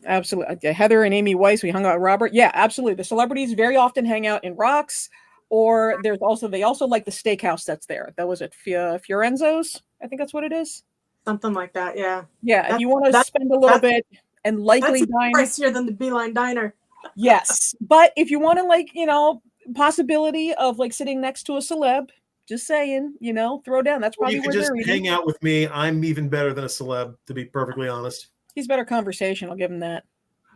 Absolutely. Heather and Amy Weiss, we hung out with Robert. Yeah, absolutely. The celebrities very often hang out in Rocks, or they also like the steakhouse that's there. That was at Fiorenzo's. I think that's what it is. Something like that, yeah. Yeah, if you want to spend a little bit and likely dine. That's pricier than the Beeline Diner. Yes, but if you want to possibility of sitting next to a celeb, just saying, throw down. That's probably you where could just they're eating. hang out with me. I'm even better than a celeb, to be perfectly honest. He's better conversation. I'll give him that.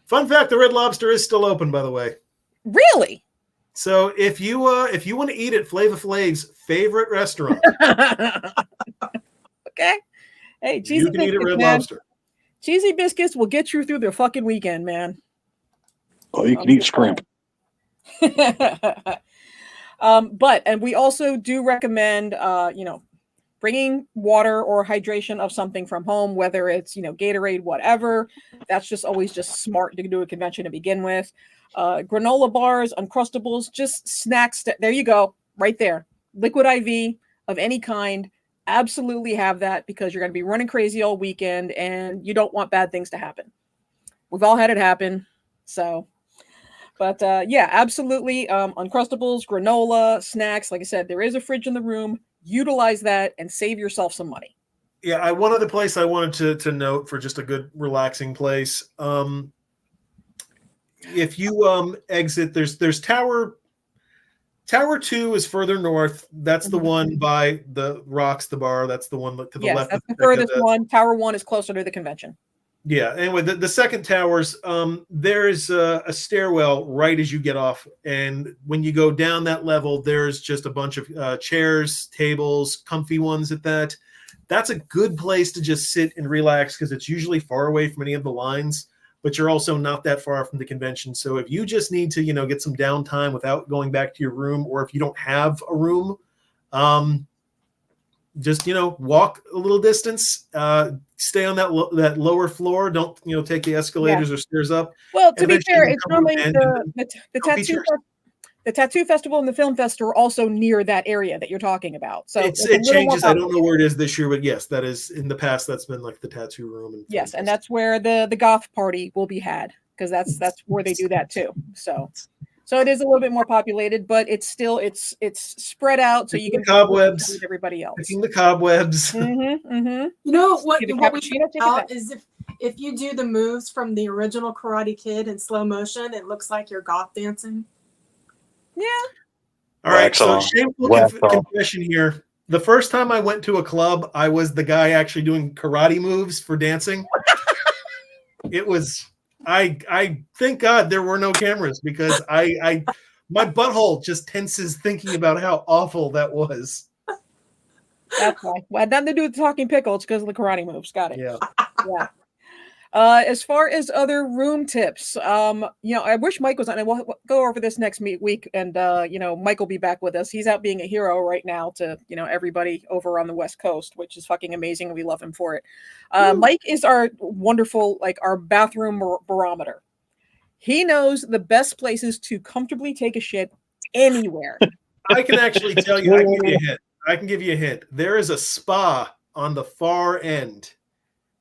Fun fact: the Red Lobster is still open, by the way. Really? So if you want to eat at Flava Flav's favorite restaurant, okay. Hey, cheesy you can eat at Red Lobster. Cheesy biscuits will get you through the fucking weekend, man. Oh, you can eat shrimp. And we also do recommend, bringing water or hydration of something from home, whether it's, Gatorade, whatever. That's just always just smart to do a convention to begin with. Granola bars, Uncrustables, just snacks. There you go, right there. Liquid IV of any kind. Absolutely have that because you're going to be running crazy all weekend and you don't want bad things to happen. We've all had it happen. So, but yeah, absolutely. Uncrustables, granola, snacks. Like I said, there is a fridge in the room. Utilize that and save yourself some money. Yeah, one other place I wanted to note for just a good relaxing place. If you exit, there's Tower 2 is further north. That's the one by the Rocks, the bar. That's the one to the left. That's the furthest one. Tower 1 is closer to the convention. Yeah. Anyway, the second towers, there's a stairwell right as you get off, and when you go down that level, there's just a bunch of chairs, tables, comfy ones at that. That's a good place to just sit and relax because it's usually far away from any of the lines, but you're also not that far from the convention. So if you just need to, get some downtime without going back to your room, or if you don't have a room, just walk a little distance, stay on that lower floor. Don't take the escalators or stairs up. Well, to be fair, it's normally the tattoo festival and the film fest are also near that area that you're talking about. So it changes. I don't know where it is this year, but yes, that is in the past. That's been like the tattoo room. And yes, and that's where the goth party will be had because that's where they do that too. So it is a little bit more populated, but it's still it's spread out so you can cobwebs with everybody else. Picking the cobwebs. You know what we cappuccino, out is if you do the moves from the original Karate Kid in slow motion, it looks like you're goth dancing. Yeah. All right. So shameful confession here. The first time I went to a club, I was the guy actually doing karate moves for dancing. It was. I thank God there were no cameras because my butthole just tenses thinking about how awful that was. That's why. Well, had nothing to do with talking pickle. It's because of the karate moves. Got it. Yeah. Yeah. As far as other room tips, I wish Mike was on, and we'll go over this next week. And Mike will be back with us. He's out being a hero right now to everybody over on the West Coast, which is fucking amazing, and we love him for it. Mike is our wonderful, our bathroom barometer. He knows the best places to comfortably take a shit anywhere. I can actually tell you. I can give you a hint. There is a spa on the far end.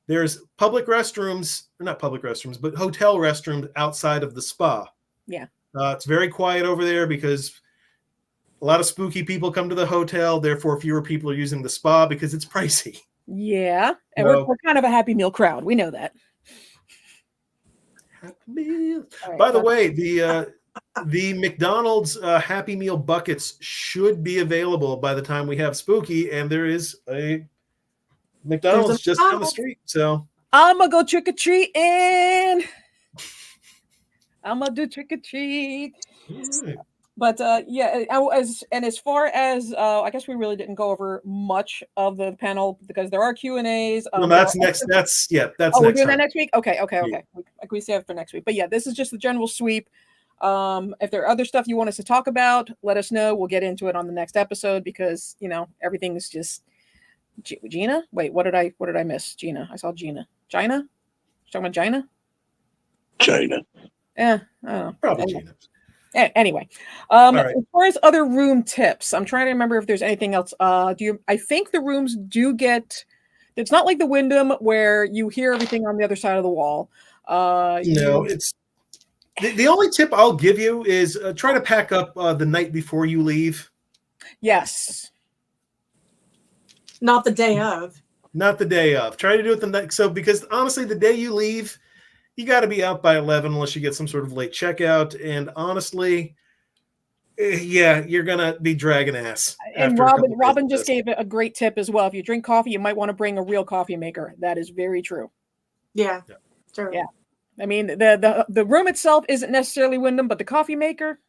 There's public restrooms, or not public restrooms, but hotel restrooms outside of the spa. Yeah. It's very quiet over there because a lot of spooky people come to the hotel. Therefore, fewer people are using the spa because it's pricey. Yeah. And we're kind of a Happy Meal crowd. We know that. Happy Meal. Right, by the way, the McDonald's Happy Meal buckets should be available by the time we have Spooky, and there is a McDonald's just down the street. So I'm gonna go trick or treating. I'm gonna do trick or treat. Right. But as far as I guess we really didn't go over much of the panel because there are Q&As. No, that's next. That's we're doing that next week. Okay. Yeah. We save it for next week. But yeah, this is just the general sweep. If there are other stuff you want us to talk about, let us know. We'll get into it on the next episode because everything is just. Gina? Wait, what did I miss? Gina. I saw Gina. Gina? You talking about Gina? China. Yeah, I don't know. Probably anyway. Gina. Anyway, right. As far as other room tips, I'm trying to remember if there's anything else. I think the rooms do get. It's not like the Wyndham where you hear everything on the other side of the wall. No, it's the only tip I'll give you is try to pack up the night before you leave. Yes. Not the day of. Not the day of. Try to do it the night. So, because honestly, the day you leave, you got to be out by 11 unless you get some sort of late checkout. And honestly, you're gonna be dragging ass. And Robin just gave a great tip as well. If you drink coffee, you might want to bring a real coffee maker. That is very true. Yeah. True. Yeah. I mean, the room itself isn't necessarily Wyndham, but the coffee maker.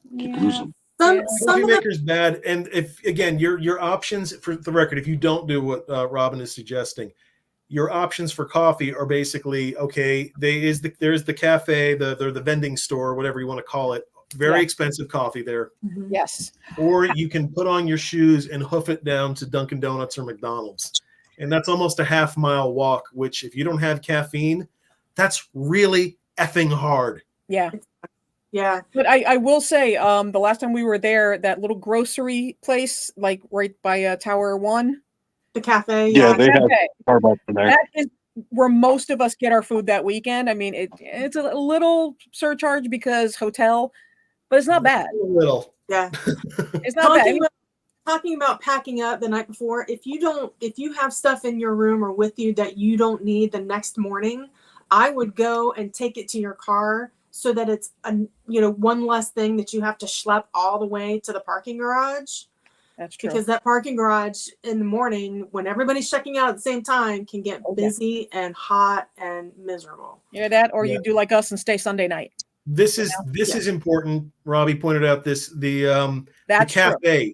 Yeah. Coffee maker's bad, and if again your options for the record, if you don't do what Robin is suggesting, your options for coffee are basically okay. There's the cafe, the vending store, whatever you want to call it, Very Yeah. expensive coffee there. Mhm. Yes. Or you can put on your shoes and hoof it down to Dunkin' Donuts or McDonald's. And that's almost a half-mile walk, which if you don't have caffeine, that's really effing hard. Yeah. Yeah. But I will say, the last time we were there, that little grocery place, like right by Tower 1. The cafe. Yeah, they have Okay. Starbucks in there. That is where most of us get our food that weekend. I mean, it's a little surcharge because hotel, but it's not bad. A little. Yeah. It's not bad. Talking about packing up the night before, if you have stuff in your room or with you that you don't need the next morning, I would go and take it to your car so that it's one less thing that you have to schlep all the way to the parking garage. That's true. Because that parking garage in the morning, when everybody's checking out at the same time, can get busy and hot and miserable. Either that, or Yeah. you do like us and stay Sunday night. This is important. Robbie pointed out the That's cafe. true.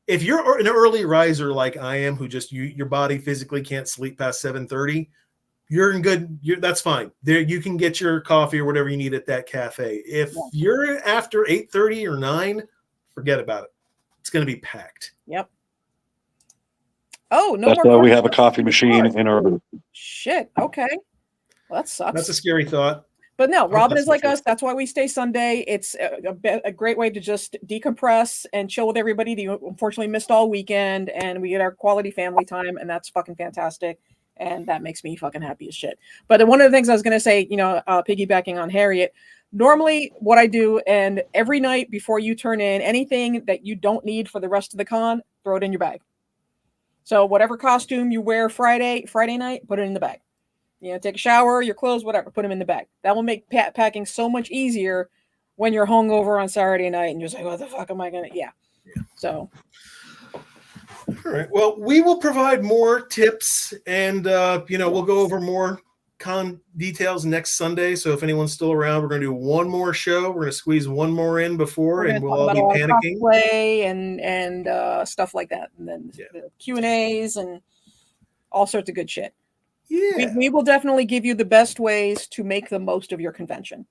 If you're an early riser like I am, who just your body physically can't sleep past 7:30, you're in good. That's fine. There you can get your coffee or whatever you need at that cafe. If you're after 8:30 or 9, forget about it. It's going to be packed. Yep. Oh, no That's more. why we have a coffee machine in our booth. Shit. Okay. Well, that sucks. That's a scary thought. But no, Robin that's is like true. us. That's why we stay Sunday. It's a great way to just decompress and chill with everybody that you unfortunately missed all weekend, and we get our quality family time, and that's fucking fantastic. And that makes me fucking happy as shit. But one of the things I was going to say, piggybacking on Harriet, normally what I do, and every night before you turn in, anything that you don't need for the rest of the con, throw it in your bag. So whatever costume you wear Friday night, put it in the bag. Take a shower, your clothes, whatever, put them in the bag. That will make packing so much easier when you're hungover on Saturday night and you're just like, what the fuck am I going to, yeah. So. All right. Well, we will provide more tips and, we'll go over more con details next Sunday. So if anyone's still around, we're going to do one more show. We're going to squeeze one more in before, and we'll all be panicking. Cosplay and stuff like that. And then the Q&As and all sorts of good shit. Yeah. We will definitely give you the best ways to make the most of your convention.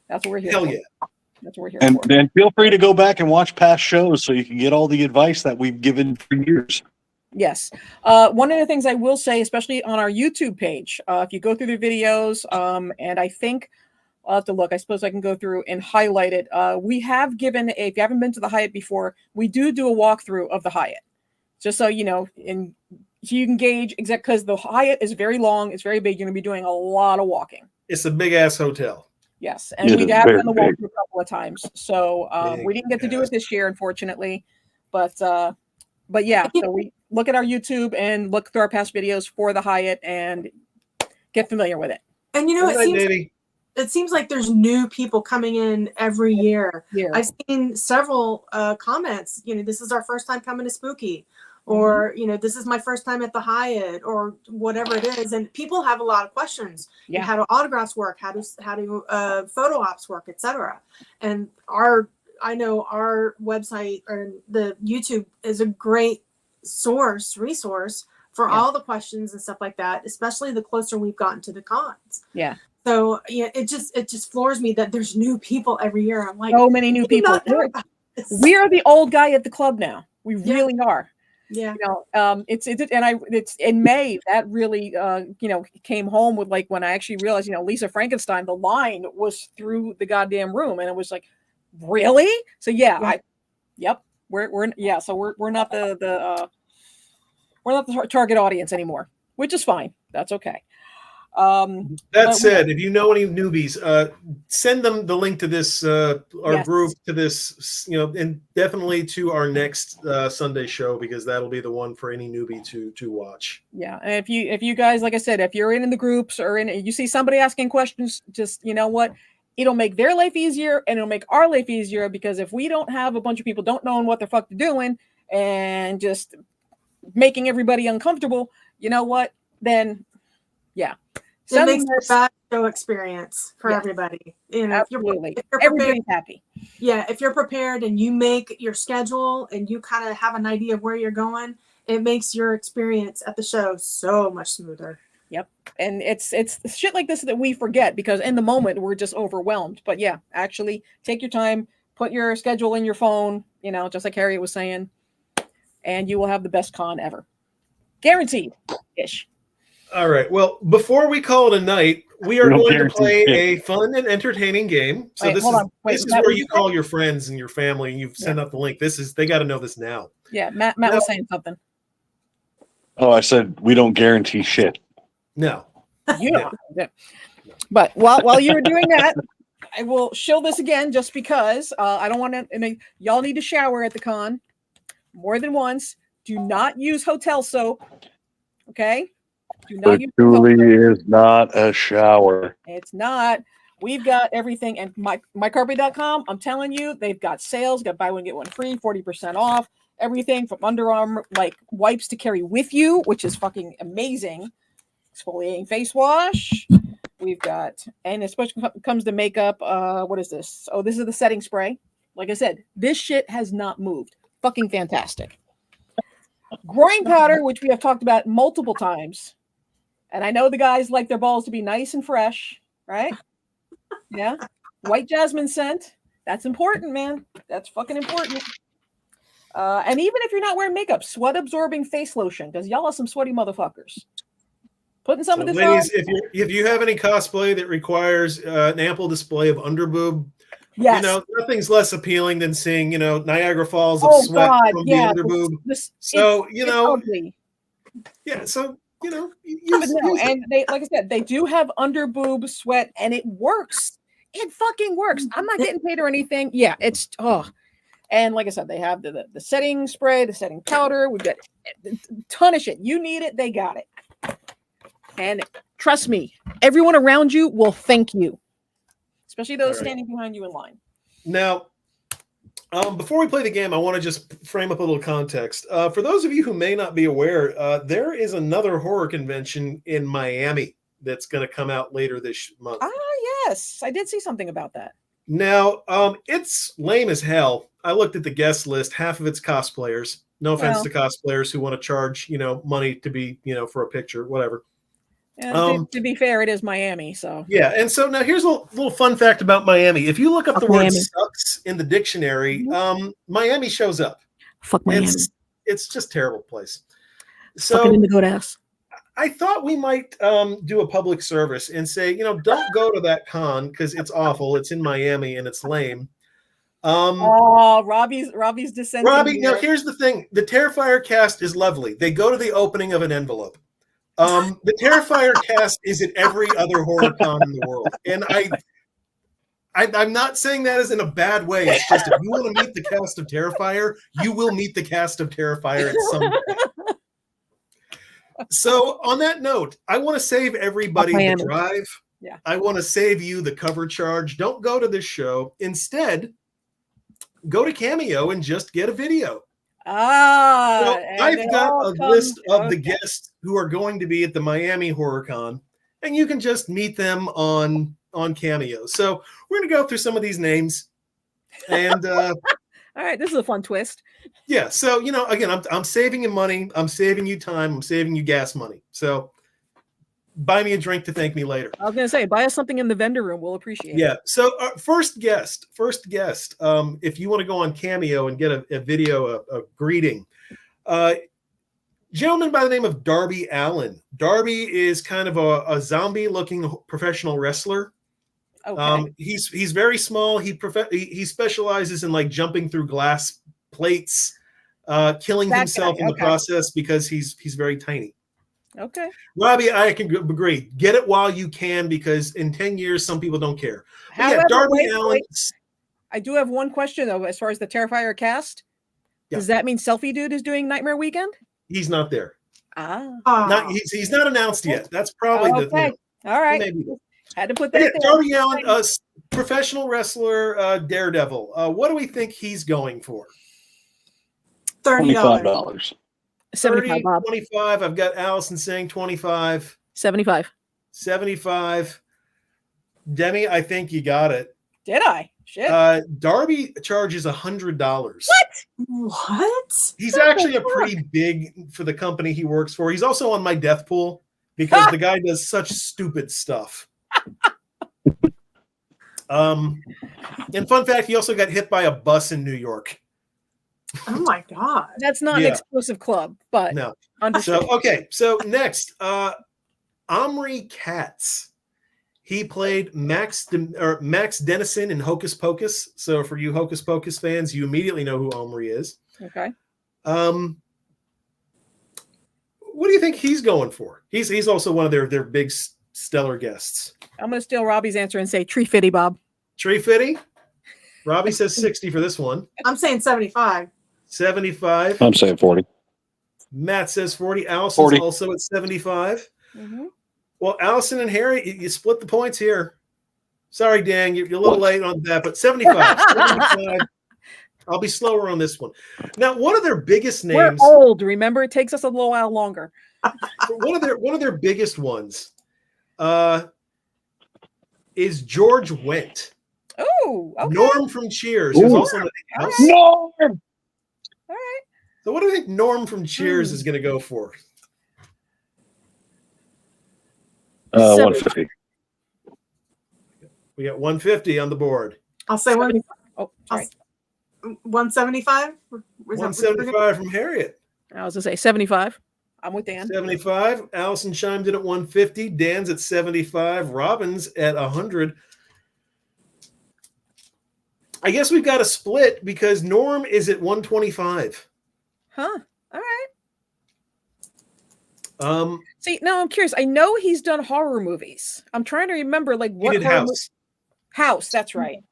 That's what we're here for. Hell yeah. That's what we're here And for. then feel free to go back and watch past shows so you can get all the advice that we've given for years. Yes. One of the things I will say, especially on our YouTube page, if you go through the videos, and I think I'll have to look, I suppose I can go through and highlight it. We have given, if you haven't been to the Hyatt before, we do a walkthrough of the Hyatt. Just so you know, so you can gauge because the Hyatt is very long, it's very big. You're going to be doing a lot of walking. It's a big ass hotel. Yes, and we have done the walkthrough a couple of times. So we didn't get to do it this year, unfortunately. But yeah, so we look at our YouTube and look through our past videos for the Hyatt and get familiar with it. And it seems like there's new people coming in every year. Yeah. I've seen several comments. This is our first time coming to Spooky. Or, this is my first time at the Hyatt, or whatever it is. And people have a lot of questions. Yeah. How do autographs work? How do photo ops work, etc. And I know our website or the YouTube is a great resource for all the questions and stuff like that, especially the closer we've gotten to the cons. Yeah. So it just floors me that there's new people every year. I'm like, so many new people. We are the old guy at the club now. We really are. Yeah. It's in May that really came home with, like, when I actually realized, Lisa Frankenstein, the line was through the goddamn room, and it was like, really? So we're not we're not the target audience anymore, which is fine. That's okay. That said, if you know any newbies, send them the link to this, our group, to this, and definitely to our next Sunday show, because that'll be the one for any newbie to watch. Yeah, and if you guys, like I said, if you're in the groups or you see somebody asking questions, just it'll make their life easier and it'll make our life easier, because if we don't have a bunch of people don't knowing what the fuck they're doing and just making everybody uncomfortable, then yeah. It makes a bad show experience for everybody. Absolutely. If you're everybody's happy. Yeah, if you're prepared and you make your schedule and you kind of have an idea of where you're going, it makes your experience at the show so much smoother. Yep. And it's shit like this that we forget because in the moment we're just overwhelmed. But yeah, actually take your time, put your schedule in your phone, you know, just like Harriet was saying, and you will have the best con ever. Guaranteed ish. All right. Well, before we call it a night, we are We don't going to guarantee play shit. a fun and entertaining game. So Wait, this hold is on. Wait, this is is that where what you you call your friends and your family and you send out the link. They got to know this now. Yeah, Matt No. was saying something. Oh, I said we don't guarantee shit. No. Yeah. Yeah. But while you were doing that, I will show this again just because I don't want to. And y'all need to shower at the con more than once. Do not use hotel soap. Okay. Do not It use hotel truly soap. is not a shower. It's not. We've got everything. And mycarpet.com, I'm telling you, they've got sales. Got buy one, get one free, 40% off. Everything from Under Armour, like wipes to carry with you, which is fucking amazing. Exfoliating face wash. We've got, and especially when it comes to makeup, what is this? Oh, this is the setting spray. Like I said, this shit has not moved. Fucking fantastic. Groin powder, which we have talked about multiple times. And I know the guys like their balls to be nice and fresh, right? Yeah. White jasmine scent. That's important, man. That's fucking important. And even if you're not wearing makeup, sweat absorbing face lotion, because y'all are some sweaty motherfuckers. Putting some of this Ladies, on. if you have any cosplay that requires an ample display of underboob, Yes. you know, nothing's less appealing than seeing, you know, Niagara Falls of Oh sweat God, from yeah. the underboob. So you know, ugly. yeah. So you know, But no, and they, like I said, they do have under boob sweat, and it works. It fucking works. I'm not getting paid or anything. Yeah, it's and like I said, they have the setting spray, the setting powder. We've got a ton of shit. You need it, they got it. And trust me, everyone around you will thank you, especially those standing behind you in line. Now, before we play the game, I want to just frame up a little context. For those of you who may not be aware, there is another horror convention in Miami that's going to come out later this month. Ah, yes. I did see something about that. Now, it's lame as hell. I looked at the guest list. Half of it's cosplayers. No offense to cosplayers who want to charge, you know, money to be, you know, for a picture, whatever. And to be fair, it is Miami, so yeah. And so now here's a little fun fact about Miami. If you look up the word Miami. "sucks" in the dictionary, Miami shows up. Fuck Miami. It's just a terrible place. Fucking in the goat ass. I thought we might do a public service and say, you know, don't go to that con because it's awful. It's in Miami and it's lame. Robbie's dissenting. Robbie, now here's the thing: the Terrifier cast is lovely. They go to the opening of an envelope. The Terrifier cast is at every other horror con in the world, and I'm not saying that as in a bad way. It's just if you want to meet the cast of Terrifier, you will meet the cast of Terrifier at some point. So, on that note, I want to save everybody the drive. Yeah. I want to save you the cover charge. Don't go to this show. Instead, go to Cameo and just get a video. I've got a list of the guests who are going to be at the Miami HorrorCon, and you can just meet them on Cameo. So we're going to go through some of these names, and all right, this is a fun twist. Yeah, so you know, again, I'm saving you money, I'm saving you time, I'm saving you gas money. So buy me a drink to thank me later. I was going to say, buy us something in the vendor room. We'll appreciate it. Yeah. So first guest. If you want to go on Cameo and get a video, a greeting, gentleman by the name of Darby Allen. Darby is kind of a zombie-looking professional wrestler. Okay. He's very small. He specializes in like jumping through glass plates, killing himself in the process because he's very tiny. Okay. Robbie, I can agree. Get it while you can because in 10 years, some people don't care. However, Darby Allen. I do have one question though, as far as the Terrifier cast. Yeah. Does that mean Selfie Dude is doing Nightmare Weekend? He's not there. He's not announced yet. That's probably the thing. All right. Had to put that there. Darby Allen, professional wrestler, Daredevil. What do we think he's going for? $30. 75, Bob. 25. I've got Allison saying 25. 75. 75. Demi, I think you got it. Did I? Shit. Darby charges $100. What? He's actually a pretty big for the company he works for. He's also on my death pool. because the guy does such stupid stuff. And fun fact, he also got hit by a bus in New York. Oh my god. That's not an exclusive club, but No. understood. So okay, so next, Omri Katz. He played Max Dennison in Hocus Pocus. So for you Hocus Pocus fans, you immediately know who Omri is. Okay. What do you think he's going for? He's also one of their big stellar guests. I'm going to steal Robbie's answer and say Tree Fitty Bob. Tree Fitty? Robbie says 60 for this one. I'm saying 75. 75. I'm saying 40. Matt says 40. Allison's 40. also at 75. Mm-hmm. Well, Allison and Harry, you split the points here. Sorry, Dan, you're a little late on that, but 75. 75. I'll be slower on this one. Now, one of their biggest names. We're old, remember? It takes us a little while longer. One of their biggest ones is George Wendt. Oh, okay. Norm from Cheers, who's also in the house. No! All right. So what do you think Norm from Cheers is going to go for? 150. We got 150 on the board. I'll say one. Oh, sorry. 175. 175 from Harriet. I was going to say 75. I'm with Dan. 75. Allison chimed in at 150. Dan's at 75. Robin's at 100. I guess we've got a split because Norm is at 125. Huh. All right. Um, See, now I'm curious. I know he's done horror movies. I'm trying to remember like he what did horror House. House, that's right.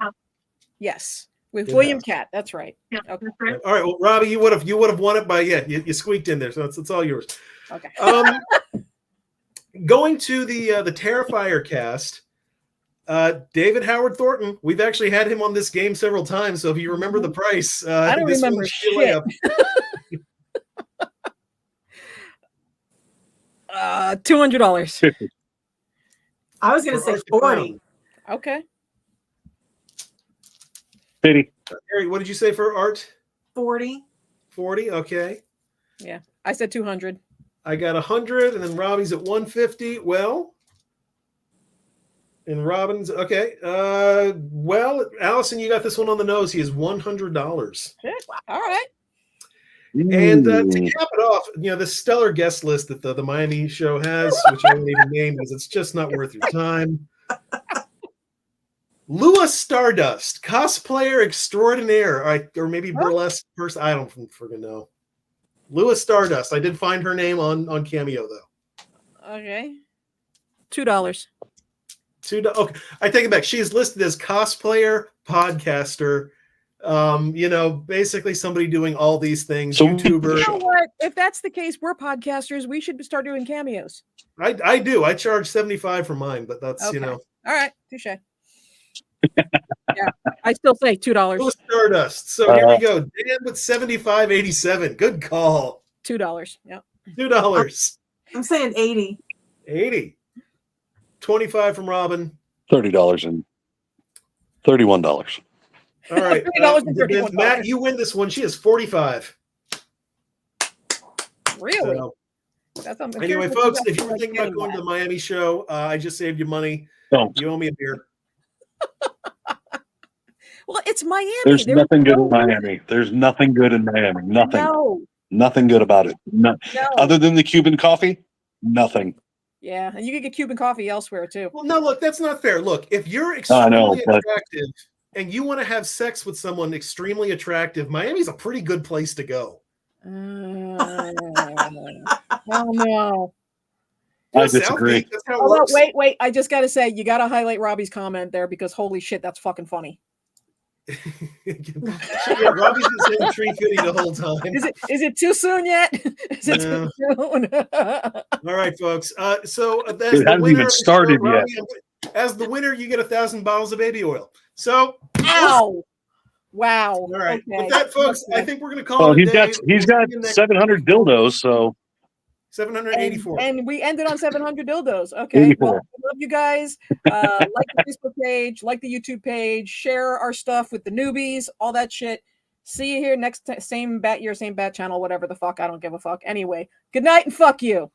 Yes. With Did William House. Catt. That's right. Okay. All right. Well, Robbie, you would have won it by you squeaked in there, so it's all yours. Okay. Going to the Terrifier cast, David Howard Thornton. We've actually had him on this game several times, so if you remember the price, I don't this remember one's your shit. layup. $200. I was going to For say Art the 40. Clown. Okay. 50. Harry, what did you say for Art? 40. 40. Okay. Yeah. I said 200. I got 100, and then Robbie's at 150. Well, and Robin's okay. Well, Allison, you got this one on the nose. He is $100. Shit. All right. And to cap it off, the stellar guest list that the Miami show has, which I won't even name because it's just not worth your time. Lua Stardust, cosplayer extraordinaire, or maybe burlesque person. I don't freaking know. Lua Stardust. I did find her name on Cameo though. Okay. $2. Okay, I take it back. She is listed as cosplayer, podcaster. Basically somebody doing all these things. So- YouTuber. You know what? If that's the case, we're podcasters. We should start doing cameos. I do. I charge $75 for mine, but that's Okay. All All right. Touche. Yeah. I still say $2. Lua Stardust. So here we go. Dan with 75.87. Good call. $2. Yep. $2. I'm saying 80. 80. 25 from Robin. $30 and $31. All right. $30 and $31. Matt, you win this one. She is 45. Really? So, That's something. anyway, folks, if you were thinking about going to the Miami show, I just saved you money. Don't. You owe me a beer. Well, it's Miami. There's There nothing was good in Miami. There's nothing good in Miami. Nothing. No. Nothing good about it. No. No. Other than the Cuban coffee, nothing. Yeah, and you could get Cuban coffee elsewhere too. Well, no, look, that's not fair. Look, if you're I know, extremely but- attractive and you want to have sex with someone extremely attractive, Miami's a pretty good place to go. Oh no. I South disagree. Beach, that's how it Oh, works. wait. I just got to say, you got to highlight Robbie's comment there because holy shit, that's fucking funny. Yeah, Robbie's been saying tree fitty the whole time. Is it too soon yet? Is it No. too soon? All right, folks. So as It the hasn't winner, even started yet. As the winner, you get 1,000 bottles of baby oil. So, Ow. Wow. all right. Okay. With that, folks, I think we're going to call Well, it a he's got day. he's got See you next- 700 dildos, so 784. And we ended on 700 dildos. Okay. 84. Well, I love you guys. Like the Facebook page, like the YouTube page, share our stuff with the newbies, all that shit. See you here next same bat year, same bat channel, whatever the fuck. I don't give a fuck. Anyway, good night and fuck you.